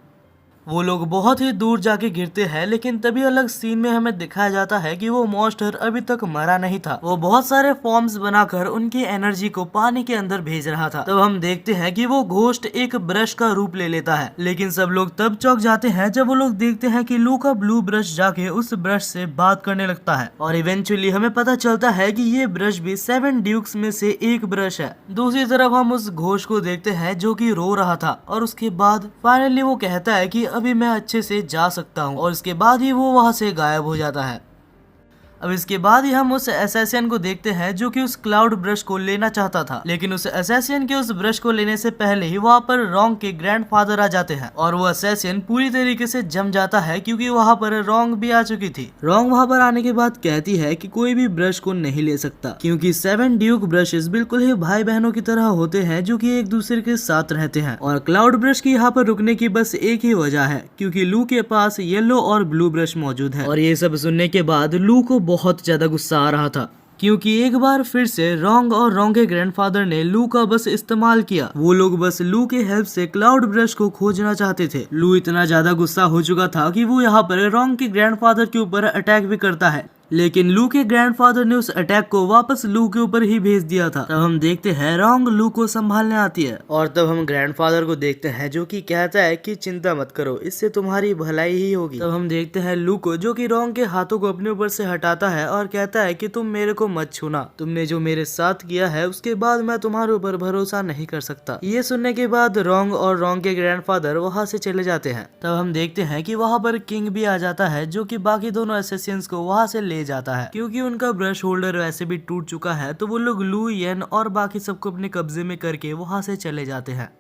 वो लोग बहुत ही दूर जाके गिरते हैं, लेकिन तभी अलग सीन में हमें दिखाया जाता है कि वो मॉन्स्टर अभी तक मरा नहीं था। वो बहुत सारे फॉर्म्स बनाकर उनकी एनर्जी को पानी के अंदर भेज रहा था। तब हम देखते हैं कि वो घोस्ट एक ब्रश का रूप ले लेता है, लेकिन सब लोग तब चौंक जाते हैं जब वो लोग देखते हैं कि लू का ब्लू ब्रश जाके उस ब्रश से बात करने लगता है और इवेंचुअली हमें पता चलता है कि ये ब्रश भी 7 ड्यूक्स में से एक ब्रश है। दूसरी तरफ हम उस घोस्ट को देखते हैं जो कि रो रहा था और उसके बाद फाइनली वो कहता है कि अभी मैं अच्छे से जा सकता हूँ और इसके बाद ही वो वहाँ से गायब हो जाता है। अब इसके बाद ही हम उस असैसिन को देखते हैं जो कि उस क्लाउड ब्रश को लेना चाहता था, लेकिन उस असैसिन के उस ब्रश को लेने से पहले ही वहाँ पर रोंग के ग्रैंडफादर आ जाते हैं और वो असैसिन पूरी तरीके से जम जाता है क्योंकि वहाँ पर रोंग भी आ चुकी थी। रोंग वहाँ पर आने के बाद कहती है कि कोई भी ब्रश को नहीं ले सकता क्योंकि 7 ड्यूक ब्रशेस बिल्कुल ही भाई बहनों की तरह होते हैं जो कि एक दूसरे के साथ रहते हैं और क्लाउड ब्रश की यहाँ पर रुकने की बस एक ही वजह है क्योंकि लू के पास येलो और ब्लू ब्रश मौजूद है। और ये सब सुनने के बाद लू को बहुत ज्यादा गुस्सा आ रहा था क्योंकि एक बार फिर से रोंग और रोंग के ग्रैंडफादर ने लू का बस इस्तेमाल किया। वो लोग बस लू के हेल्प से क्लाउड ब्रश को खोजना चाहते थे। लू इतना ज्यादा गुस्सा हो चुका था कि वो यहाँ पर रोंग के ग्रैंडफादर के ऊपर अटैक भी करता है, लेकिन लू के ग्रैंडफादर ने उस अटैक को वापस लू के ऊपर ही भेज दिया था। तब हम देखते हैं रोंग लू को संभालने आती है और तब हम ग्रैंडफादर को देखते हैं जो कि कहता है कि चिंता मत करो, इससे तुम्हारी भलाई ही होगी। तब हम देखते हैं लू को जो कि रोंग के हाथों को अपने ऊपर से हटाता है और कहता है कि तुम मेरे को मत छूना, तुमने जो मेरे साथ किया है उसके बाद मैं तुम्हारे ऊपर भरोसा नहीं कर सकता। ये सुनने के बाद रोंग और रोंग के ग्रैंडफादर वहाँ से चले जाते हैं। तब हम देखते हैं कि वहाँ पर किंग भी आ जाता है जो कि बाकी दोनों असैसिन्स को वहाँ से ले जाता है। क्योंकि उनका ब्रश होल्डर वैसे भी टूट चुका है तो वो लोग लू, येन और बाकी सबको अपने कब्जे में करके वहाँ से चले जाते हैं।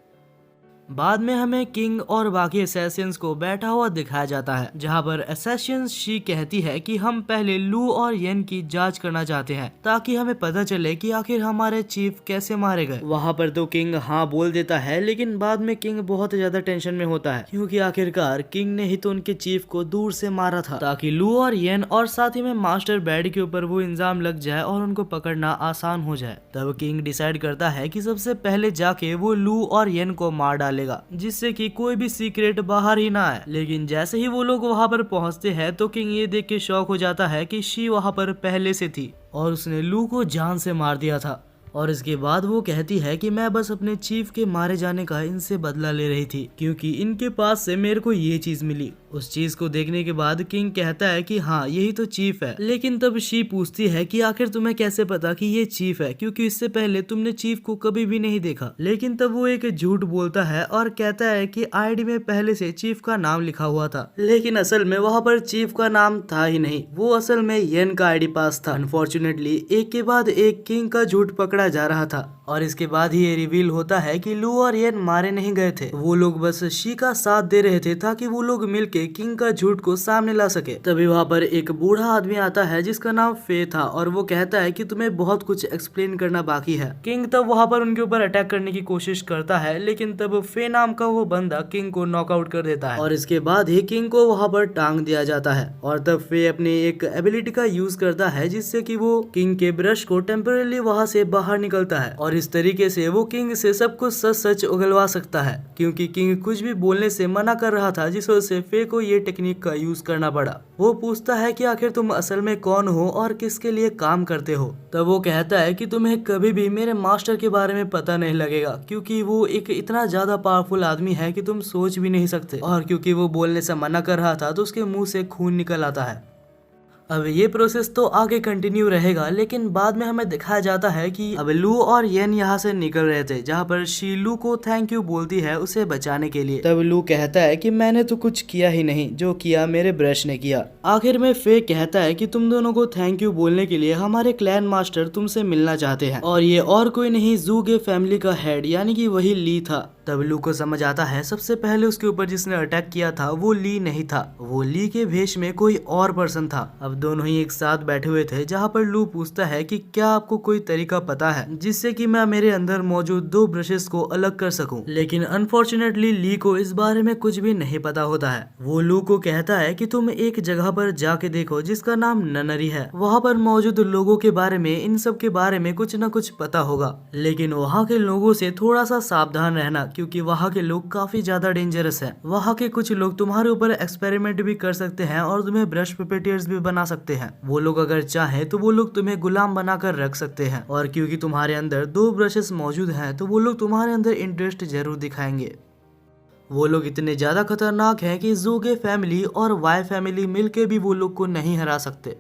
बाद में हमें किंग और बाकी असैसिन्स को बैठा हुआ दिखाया जाता है जहाँ पर असैसिन्स शी कहती है कि हम पहले लू और येन की जांच करना चाहते हैं ताकि हमें पता चले कि आखिर हमारे चीफ कैसे मारे गए। वहाँ पर तो किंग हाँ बोल देता है, लेकिन बाद में किंग बहुत ज्यादा टेंशन में होता है क्योंकि आखिरकार किंग ने ही तो उनके चीफ को दूर से मारा था ताकि लू और येन और साथ ही में मास्टर बैड के ऊपर वो इल्जाम लग जाए और उनको पकड़ना आसान हो जाए। तब किंग डिसाइड करता है कि सबसे पहले जाके वो लू और येन को मार डाले जिससे कि कोई भी सीक्रेट बाहर ही ना आए। लेकिन जैसे ही वो लोग वहाँ पर पहुँचते हैं तो किंग ये देख के शॉक हो जाता है कि शी वहाँ पर पहले से थी और उसने लू को जान से मार दिया था। और इसके बाद वो कहती है कि मैं बस अपने चीफ के मारे जाने का इनसे बदला ले रही थी क्योंकि इनके पास से मेरे को ये चीज मिली। उस चीज को देखने के बाद किंग कहता है कि हाँ यही तो चीफ है। लेकिन तब शी पूछती है कि आखिर तुम्हें कैसे पता कि ये चीफ है क्योंकि इससे पहले तुमने चीफ को कभी भी नहीं देखा। लेकिन तब वो एक झूठ बोलता है और कहता है कि आईडी में पहले से चीफ का नाम लिखा हुआ था, लेकिन असल में वहाँ पर चीफ का नाम था ही नहीं, वो असल में येन का आईडी पास था। अनफॉर्चुनेटली एक के बाद एक किंग का झूठ पकड़ा जा रहा था और इसके बाद ही ये रिवील होता है कि लू और येन मारे नहीं गए थे, वो लोग बस शी का साथ दे रहे थे ताकि वो लोग मिलके किंग का झूठ को सामने ला सके। तभी वहाँ पर एक बूढ़ा आदमी आता है जिसका नाम फे था और वो कहता है कि तुम्हें बहुत कुछ एक्सप्लेन करना बाकी है। किंग तब वहाँ पर उनके ऊपर अटैक करने की कोशिश करता है लेकिन तब फे नाम का वो बंदा किंग को नॉकआउट कर देता है और इसके बाद ही किंग को वहाँ पर टांग दिया जाता है। और तब फे अपनी एक एबिलिटी का यूज करता है जिससे कि वो किंग के ब्रश को टेम्पररी वहाँ से बाहर निकलता है और इस तरीके से वो किंग से सब कुछ सच सच उगलवा सकता है क्योंकि किंग कुछ भी बोलने से मना कर रहा था, जिस वजह से फे को ये टेक्निक का यूज करना पड़ा। वो पूछता है कि आखिर तुम असल में कौन हो और किसके लिए काम करते हो। तब वो कहता है कि तुम्हें कभी भी मेरे मास्टर के बारे में पता नहीं लगेगा क्योंकि वो एक इतना ज्यादा पावरफुल आदमी है कि तुम सोच भी नहीं सकते। और क्योंकि वो बोलने से मना कर रहा था तो उसके मुंह से खून निकल आता है। अब ये प्रोसेस तो आगे कंटिन्यू रहेगा, लेकिन बाद में हमें दिखाया जाता है कि अब लू और येन यहाँ से निकल रहे थे जहाँ पर शी लू को थैंक यू बोलती है उसे बचाने के लिए। तब लू कहता है कि मैंने तो कुछ किया ही नहीं, जो किया मेरे ब्रश ने किया। आखिर में फे कहता है कि तुम दोनों को थैंक यू बोलने के लिए हमारे क्लैन मास्टर तुमसे मिलना चाहते हैं और ये और कोई नहीं ज़ूगे फैमिली का हेड यानी कि वही ली था। तब लू को समझ आता है सबसे पहले उसके ऊपर जिसने अटैक किया था वो ली नहीं था, वो ली के भेष में कोई और पर्सन था। अब दोनों ही एक साथ बैठे हुए थे जहाँ पर लू पूछता है कि क्या आपको कोई तरीका पता है जिससे कि मैं मेरे अंदर मौजूद दो ब्रशेस को अलग कर सकूं। लेकिन अनफॉर्चुनेटली ली को इस बारे में कुछ भी नहीं पता होता है। वो लू को कहता है कि तुम एक जगह पर जाके देखो जिसका नाम ननरी है, वहाँ पर मौजूद लोगों के बारे में इन सब के बारे में कुछ न कुछ पता होगा, लेकिन वहाँ के लोगों से थोड़ा सा सावधान रहना क्योंकि वहाँ के लोग काफी ज्यादा डेंजरस है। वहाँ के कुछ लोग तुम्हारे ऊपर एक्सपेरिमेंट भी कर सकते हैं और तुम्हें ब्रश पपेटियर्स भी बना सकते हैं। वो लोग अगर चाहे तो वो लोग तुम्हें गुलाम बनाकर रख सकते हैं और क्योंकि तुम्हारे अंदर दो ब्रशेस मौजूद हैं तो वो लोग तुम्हारे अंदर इंटरेस्ट जरूर दिखाएंगे। वो लोग इतने ज्यादा खतरनाक हैं कि ज़ूगे फैमिली और वाई फैमिली मिलके भी वो लोग को नहीं हरा सकते।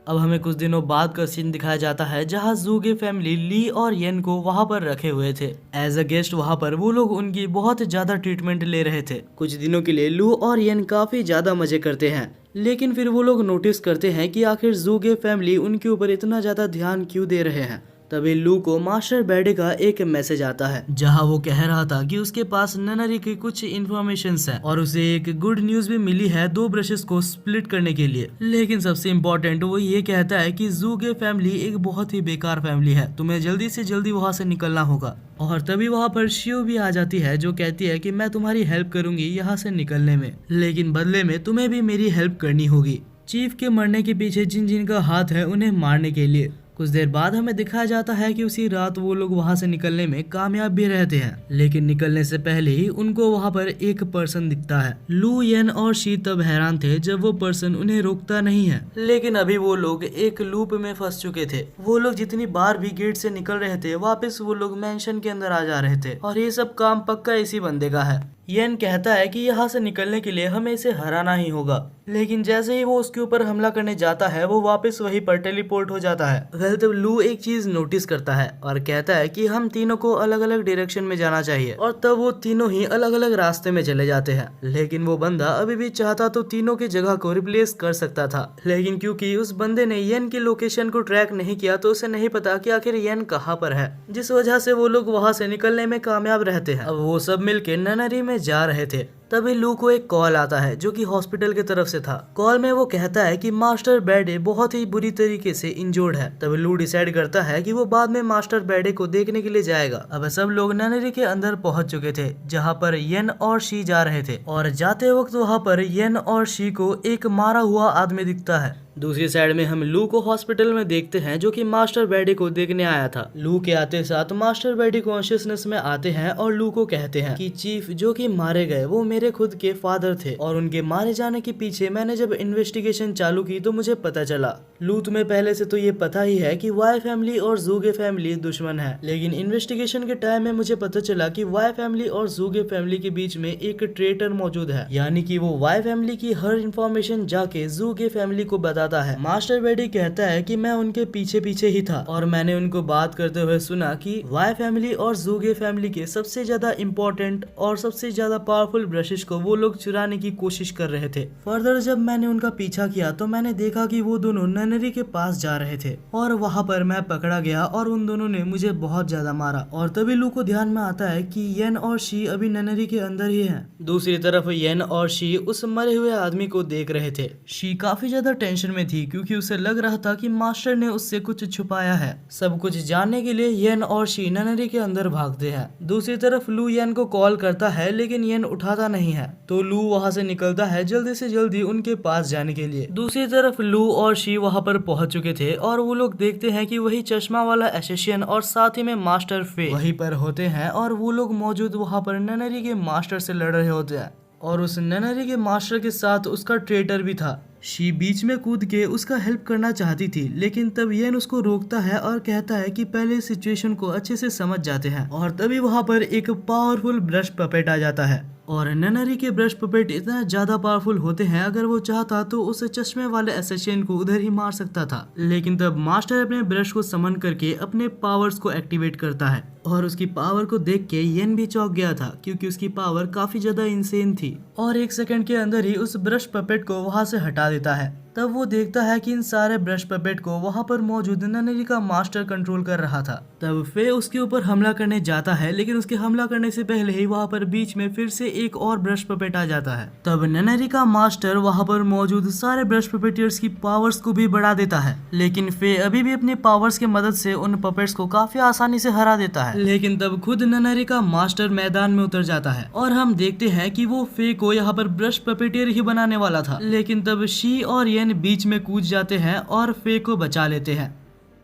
अब हमें कुछ दिनों बाद का सीन दिखाया जाता है जहाँ ज़ूगे फैमिली ली और येन को वहाँ पर रखे हुए थे एज अ गेस्ट। वहाँ पर वो लोग उनकी बहुत ज्यादा ट्रीटमेंट ले रहे थे। कुछ दिनों के लिए लू और येन काफी ज्यादा मजे करते हैं, लेकिन फिर वो लोग नोटिस करते हैं कि आखिर ज़ूगे फैमिली उनके ऊपर इतना ज्यादा ध्यान क्यों दे रहे हैं। तभी लू को मास्टर बैडे का एक मैसेज आता है जहां वो कह रहा था कि उसके पास ननरी की कुछ इन्फॉर्मेशन है और उसे एक गुड न्यूज भी मिली है दो ब्रशेस को स्प्लिट करने के लिए। लेकिन सबसे इम्पोर्टेंट वो ये कहता है कि ज़ूगे फैमिली एक बहुत ही बेकार फैमिली है, तुम्हें जल्दी से जल्दी वहाँ से निकलना होगा। और तभी वहाँ पर शियो भी आ जाती है जो कहती है कि मैं तुम्हारी हेल्प करूंगी यहाँ से निकलने में, लेकिन बदले में तुम्हें भी मेरी हेल्प करनी होगी चीफ के मरने के पीछे जिन जिन का हाथ है उन्हें मारने के लिए। कुछ देर बाद हमें दिखाया जाता है कि उसी रात वो लोग वहाँ से निकलने में कामयाब भी रहते हैं, लेकिन निकलने से पहले ही उनको वहाँ पर एक पर्सन दिखता है। लू, येन और शी तब हैरान थे जब वो पर्सन उन्हें रोकता नहीं है, लेकिन अभी वो लोग एक लूप में फंस चुके थे। वो लोग जितनी बार भी गेट से निकल रहे थे वापस वो लोग मेंशन के अंदर आ जा रहे थे, और ये सब काम पक्का इसी बंदे का है। येन कहता है कि यहाँ से निकलने के लिए हमें इसे हराना ही होगा, लेकिन जैसे ही वो उसके ऊपर हमला करने जाता है वो वापस वहीं पर टेलीपोर्ट हो जाता है। वेल, तब लू एक चीज नोटिस करता है और कहता है कि हम तीनों को अलग अलग डायरेक्शन में जाना चाहिए, और तब वो तीनों ही अलग अलग रास्ते में चले जाते हैं। लेकिन वो बंदा अभी भी चाहता तो तीनों की जगह को रिप्लेस कर सकता था, लेकिन क्योंकि उस बंदे ने येन की लोकेशन को ट्रैक नहीं किया तो उसे नहीं पता कि आखिर येन कहाँ पर है, जिस वजह से वो लोग वहाँ से निकलने में कामयाब रहते हैं। अब वो सब मिलके ननरी में जा रहे थे, तभी लू को एक कॉल आता है जो कि हॉस्पिटल की तरफ से था। कॉल में वो कहता है कि मास्टर बेडे बहुत ही बुरी तरीके से इंजर्ड है। तभी लू डिसाइड करता है कि वो बाद में मास्टर बेडे को देखने के लिए जाएगा। अब सब लोग ननरी के अंदर पहुंच चुके थे जहां पर येन और शी जा रहे थे, और जाते वक्त वहां पर येन और शी को एक मारा हुआ आदमी दिखता है। दूसरी साइड में हम लू को हॉस्पिटल में देखते हैं जो कि मास्टर बेडी को देखने आया था। लू के आते साथ मास्टर बेडी कॉन्शियसनेस में आते हैं और लू को कहते हैं कि चीफ जो कि मारे गए वो मेरे खुद के फादर थे, और उनके मारे जाने के पीछे मैंने जब इन्वेस्टिगेशन चालू की तो मुझे पता चला। लू, तुम्हें पहले से तो ये पता ही है कि वाई फैमिली और जूगे फैमिली दुश्मन है, लेकिन इन्वेस्टिगेशन के टाइम में मुझे पता चला कि वाई फैमिली और जूगे फैमिली के बीच में एक ट्रेटर मौजूद है, यानी कि वो वाई फैमिली की हर इंफॉर्मेशन जाके जूगे फैमिली को बताता है। मास्टर बेडी कहता है कि मैं उनके पीछे पीछे ही था और मैंने उनको बात करते हुए सुना कि वाई फैमिली और जूगे फैमिली के सबसे ज्यादा इम्पोर्टेंट और सबसे ज्यादा पावरफुल ब्रशेस को वो लोग चुराने की कोशिश कर रहे थे। फर्दर जब मैंने उनका पीछा किया तो मैंने देखा कि वो दोनों ननरी के पास जा रहे थे, और वहाँ पर मैं पकड़ा गया और उन दोनों ने मुझे बहुत ज्यादा मारा। और तभी लू को ध्यान में आता है कि येन और शी अभी ननरी के अंदर ही हैं। दूसरी तरफ येन और शी उस मरे हुए आदमी को देख रहे थे। शी काफी ज्यादा टेंशन में थी क्योंकि उसे लग रहा था कि मास्टर ने उससे कुछ छुपाया है। सब कुछ जानने के लिए येन और शी ननरी के अंदर भागते हैं। दूसरी तरफ लू येन को कॉल करता है लेकिन येन उठाता नहीं है, तो लू वहां से निकलता है जल्दी से जल्दी उनके पास जाने के लिए। दूसरी तरफ लू और शी वहां पर पहुंच चुके थे और वो लोग देखते हैं कि वही चश्मा वाला एसेसियन और साथ ही में मास्टर फे वहीं पर होते हैं, और वो लोग मौजूद वहां पर ननरी के मास्टर से लड़ रहे होते हैं, और उस ननरी के मास्टर के साथ उसका ट्रेटर भी था। शी बीच में कूद के उसका हेल्प करना चाहती थी, लेकिन तब येन उसको रोकता है और कहता है कि पहले सिचुएशन को अच्छे से समझ जाते हैं। और तभी वहां पर एक पावरफुल ब्रश पपेट आ जाता है, और ननरी के ब्रश पपेट इतना ज्यादा पावरफुल होते हैं अगर वो चाहता तो उस चश्मे वाले एसेसियन को उधर ही मार सकता था। लेकिन तब मास्टर अपने ब्रश को समन करके अपने पावर्स को एक्टिवेट करता है, और उसकी पावर को देख के येन भी चौंक गया था क्योंकि उसकी पावर काफी ज्यादा इंसेन थी, और एक सेकंड के अंदर ही उस ब्रश पपेट को वहां से हटा देता है। तब वो देखता है कि इन सारे ब्रश पपेट को वहाँ पर मौजूद ननरी का मास्टर कंट्रोल कर रहा था। तब फे उसके ऊपर हमला करने जाता है, लेकिन उसके हमला करने से पहले ही वहाँ पर बीच में फिर से एक और ब्रश पपेट आ जाता है। तब ननरी का मास्टर वहाँ पर मौजूद सारे ब्रश पपेटियर्स की पावर्स को भी बढ़ा देता है, लेकिन फे अभी भी अपनी पावर्स की मदद से उन पपेट्स को काफी आसानी से हरा देता है। लेकिन तब खुद ननरी का मास्टर मैदान में उतर जाता है, और हम देखते हैं कि वो फे को यहाँ पर ब्रश पपेटियर ही बनाने वाला था, लेकिन तब शी और येन बीच में कूद जाते हैं और फे को बचा लेते हैं।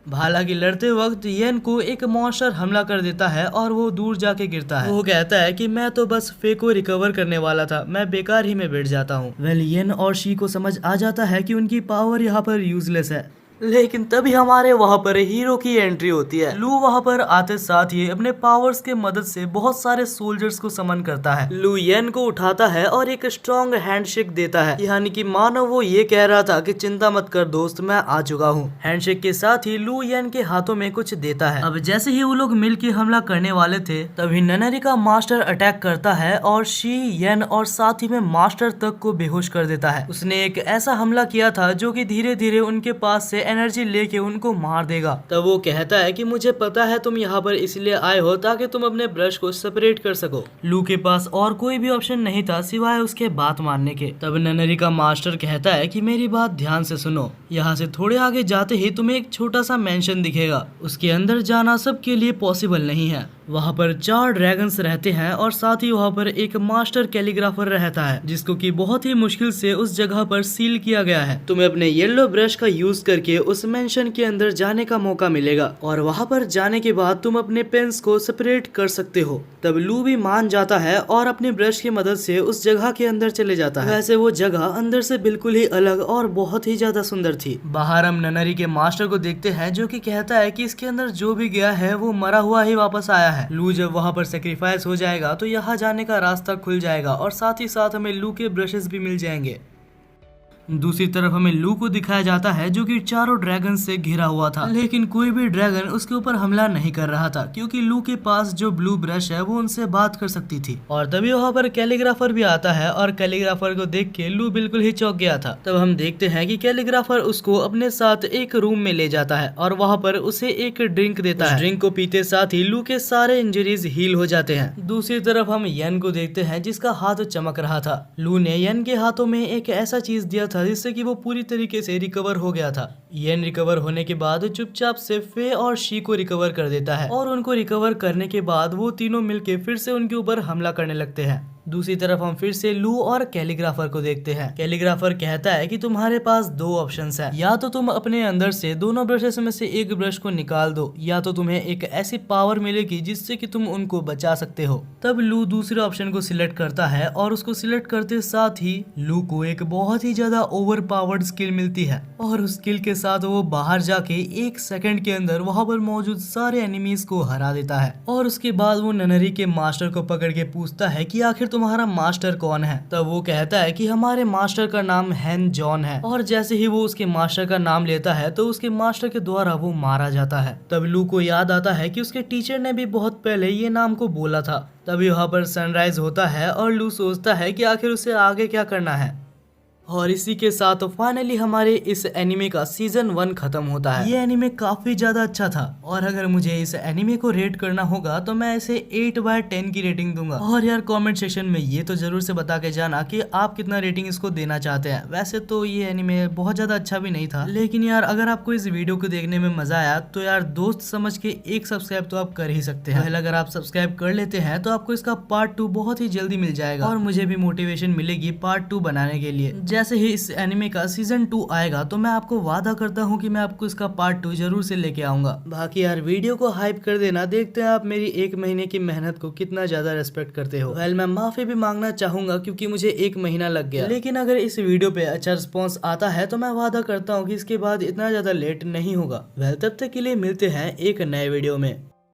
हालांकि लड़ते वक्त येन को एक मॉन्स्टर हमला कर देता है और वो दूर जाके गिरता है। वो कहता है कि मैं तो बस फे को रिकवर करने वाला था, मैं बेकार ही में बैठ जाता हूँ। वेल, येन और शी को समझ आ जाता है कि उनकी पावर यहाँ पर यूजलेस है, लेकिन तभी हमारे वहाँ पर हीरो की एंट्री होती है। लू वहाँ पर आते साथ ही अपने पावर्स के मदद से बहुत सारे सोल्जर्स को समन करता है। लू येन को उठाता है और एक स्ट्रॉन्ग हैंडशेक देता है, यानी कि मानो वो ये कह रहा था कि चिंता मत कर दोस्त, मैं आ चुका हूँ। हैंडशेक के साथ ही लू येन के हाथों में कुछ देता है। अब जैसे ही वो लोग मिल के हमला करने वाले थे तभी ननरी का मास्टर अटैक करता है और शी, येन और साथ ही में मास्टर तक को बेहोश कर देता है। उसने एक ऐसा हमला किया था जो कि धीरे धीरे उनके पास से एनर्जी लेके उनको मार देगा। तब वो कहता है कि मुझे पता है तुम यहाँ पर इसलिए आए हो ताकि तुम अपने ब्रश को सेपरेट कर सको। लू के पास और कोई भी ऑप्शन नहीं था सिवाय उसके बात मानने के। तब ननरी का मास्टर कहता है कि मेरी बात ध्यान से सुनो, यहाँ से थोड़े आगे जाते ही तुम्हें एक छोटा सा मेंशन दिखेगा, उसके अंदर जाना सबके लिए पॉसिबल नहीं है। वहाँ पर 4 ड्रैगन्स रहते हैं और साथ ही वहाँ पर एक मास्टर कैलीग्राफर रहता है जिसको कि बहुत ही मुश्किल से उस जगह पर सील किया गया है। तुम्हें अपने येलो ब्रश का यूज करके उस मेंशन के अंदर जाने का मौका मिलेगा और वहाँ पर जाने के बाद तुम अपने पेन्स को सेपरेट कर सकते हो। तब लू भी मान जाता है और अपने ब्रश की मदद से उस जगह के अंदर चले जाता है। वैसे वो जगह अंदर से बिल्कुल ही अलग और बहुत ही ज्यादा सुंदर थी। बाहर हम ननरी के मास्टर को देखते हैं जो कि कहता है कि इसके अंदर जो भी गया है वो मरा हुआ ही वापस आया है। लू जब वहाँ पर सेक्रीफाइस हो जाएगा तो यहाँ जाने का रास्ता खुल जाएगा और साथ ही साथ हमें लू के ब्रशेस भी मिल जाएंगे। दूसरी तरफ हमें लू को दिखाया जाता है जो कि चारों ड्रैगन से घिरा हुआ था, लेकिन कोई भी ड्रैगन उसके ऊपर हमला नहीं कर रहा था क्योंकि लू के पास जो ब्लू ब्रश है वो उनसे बात कर सकती थी। और तभी वहाँ पर कैलीग्राफर भी आता है और कैलीग्राफर को देख के लू बिल्कुल ही चौंक गया था। तब हम देखते हैं कि कैलीग्राफर उसको अपने साथ एक रूम में ले जाता है और वहाँ पर उसे एक ड्रिंक देता है। ड्रिंक को पीते साथ ही लू के सारे इंजरीज हील हो जाते हैं। दूसरी तरफ हम यन को देखते हैं जिसका हाथ चमक रहा था। लू ने यन के हाथों में एक ऐसा चीज दिया था जिससे कि वो पूरी तरीके से रिकवर हो गया था। येन रिकवर होने के बाद चुपचाप से फे और शी को रिकवर कर देता है और उनको रिकवर करने के बाद वो तीनों मिलके फिर से उनके ऊपर हमला करने लगते हैं। दूसरी तरफ हम फिर से लू और कैलीग्राफर को देखते हैं। कैलीग्राफर कहता है कि तुम्हारे पास दो ऑप्शंस हैं, या तो तुम अपने अंदर से दोनों ब्रशेस में से एक ब्रश को निकाल दो या तो तुम्हें एक ऐसी पावर मिलेगी जिससे कि तुम उनको बचा सकते हो। तब लू दूसरे ऑप्शन को सिलेक्ट करता है और उसको सिलेक्ट करते साथ ही लू को एक बहुत ही ज्यादा ओवर पावर्ड स्किल मिलती है और उस स्किल के साथ वो बाहर जाके 1 सेकंड के अंदर वहां पर मौजूद सारे एनिमीज को हरा देता है। और उसके बाद वो ननरी के मास्टर को पकड़ के पूछता है कि आखिर तुम्हारा मास्टर कौन है। तब वो कहता है कि हमारे मास्टर का नाम हैन जॉन है। और जैसे ही वो उसके मास्टर का नाम लेता है तो उसके मास्टर के द्वारा वो मारा जाता है। तब लू को याद आता है कि उसके टीचर ने भी बहुत पहले ये नाम को बोला था। तभी वहाँ पर सनराइज होता है और लू सोचता है कि आखिर उसे आगे क्या करना है। और इसी के साथ फाइनली हमारे इस एनिमे का सीजन 1 खत्म होता है। ये एनिमे काफी ज्यादा अच्छा था और अगर मुझे इस एनिमे को रेट करना होगा तो मैं इसे 8/10 की रेटिंग दूंगा। और यार कमेंट सेक्शन में ये तो जरूर से बता के जाना कि आप कितना रेटिंग इसको देना चाहते हैं। वैसे तो ये एनिमे बहुत ज्यादा अच्छा भी नहीं था, लेकिन यार अगर आपको इस वीडियो को देखने में मजा आया तो यार दोस्त समझ के एक सब्सक्राइब तो आप कर ही सकते हैं। अगर आप सब्सक्राइब कर लेते हैं तो आपको इसका पार्ट 2 बहुत ही जल्दी मिल जाएगा और मुझे भी मोटिवेशन मिलेगी पार्ट 2 बनाने के लिए। जैसे ही इस एनिमे का सीजन 2 आएगा तो मैं आपको वादा करता हूँ कि मैं आपको इसका पार्ट 2 जरूर से लेके आऊंगा। बाकी यार वीडियो को हाइप कर देना, देखते हैं आप मेरी 1 महीने की मेहनत को कितना ज्यादा रेस्पेक्ट करते हो। मैं माफी भी मांगना चाहूंगा क्योंकि मुझे 1 महीना लग गया, लेकिन अगर इस वीडियो पे अच्छा रिस्पॉन्स आता है तो मैं वादा करता हूँ कि इसके बाद इतना ज्यादा लेट नहीं होगा। तब तक के लिए मिलते हैं एक नए वीडियो में।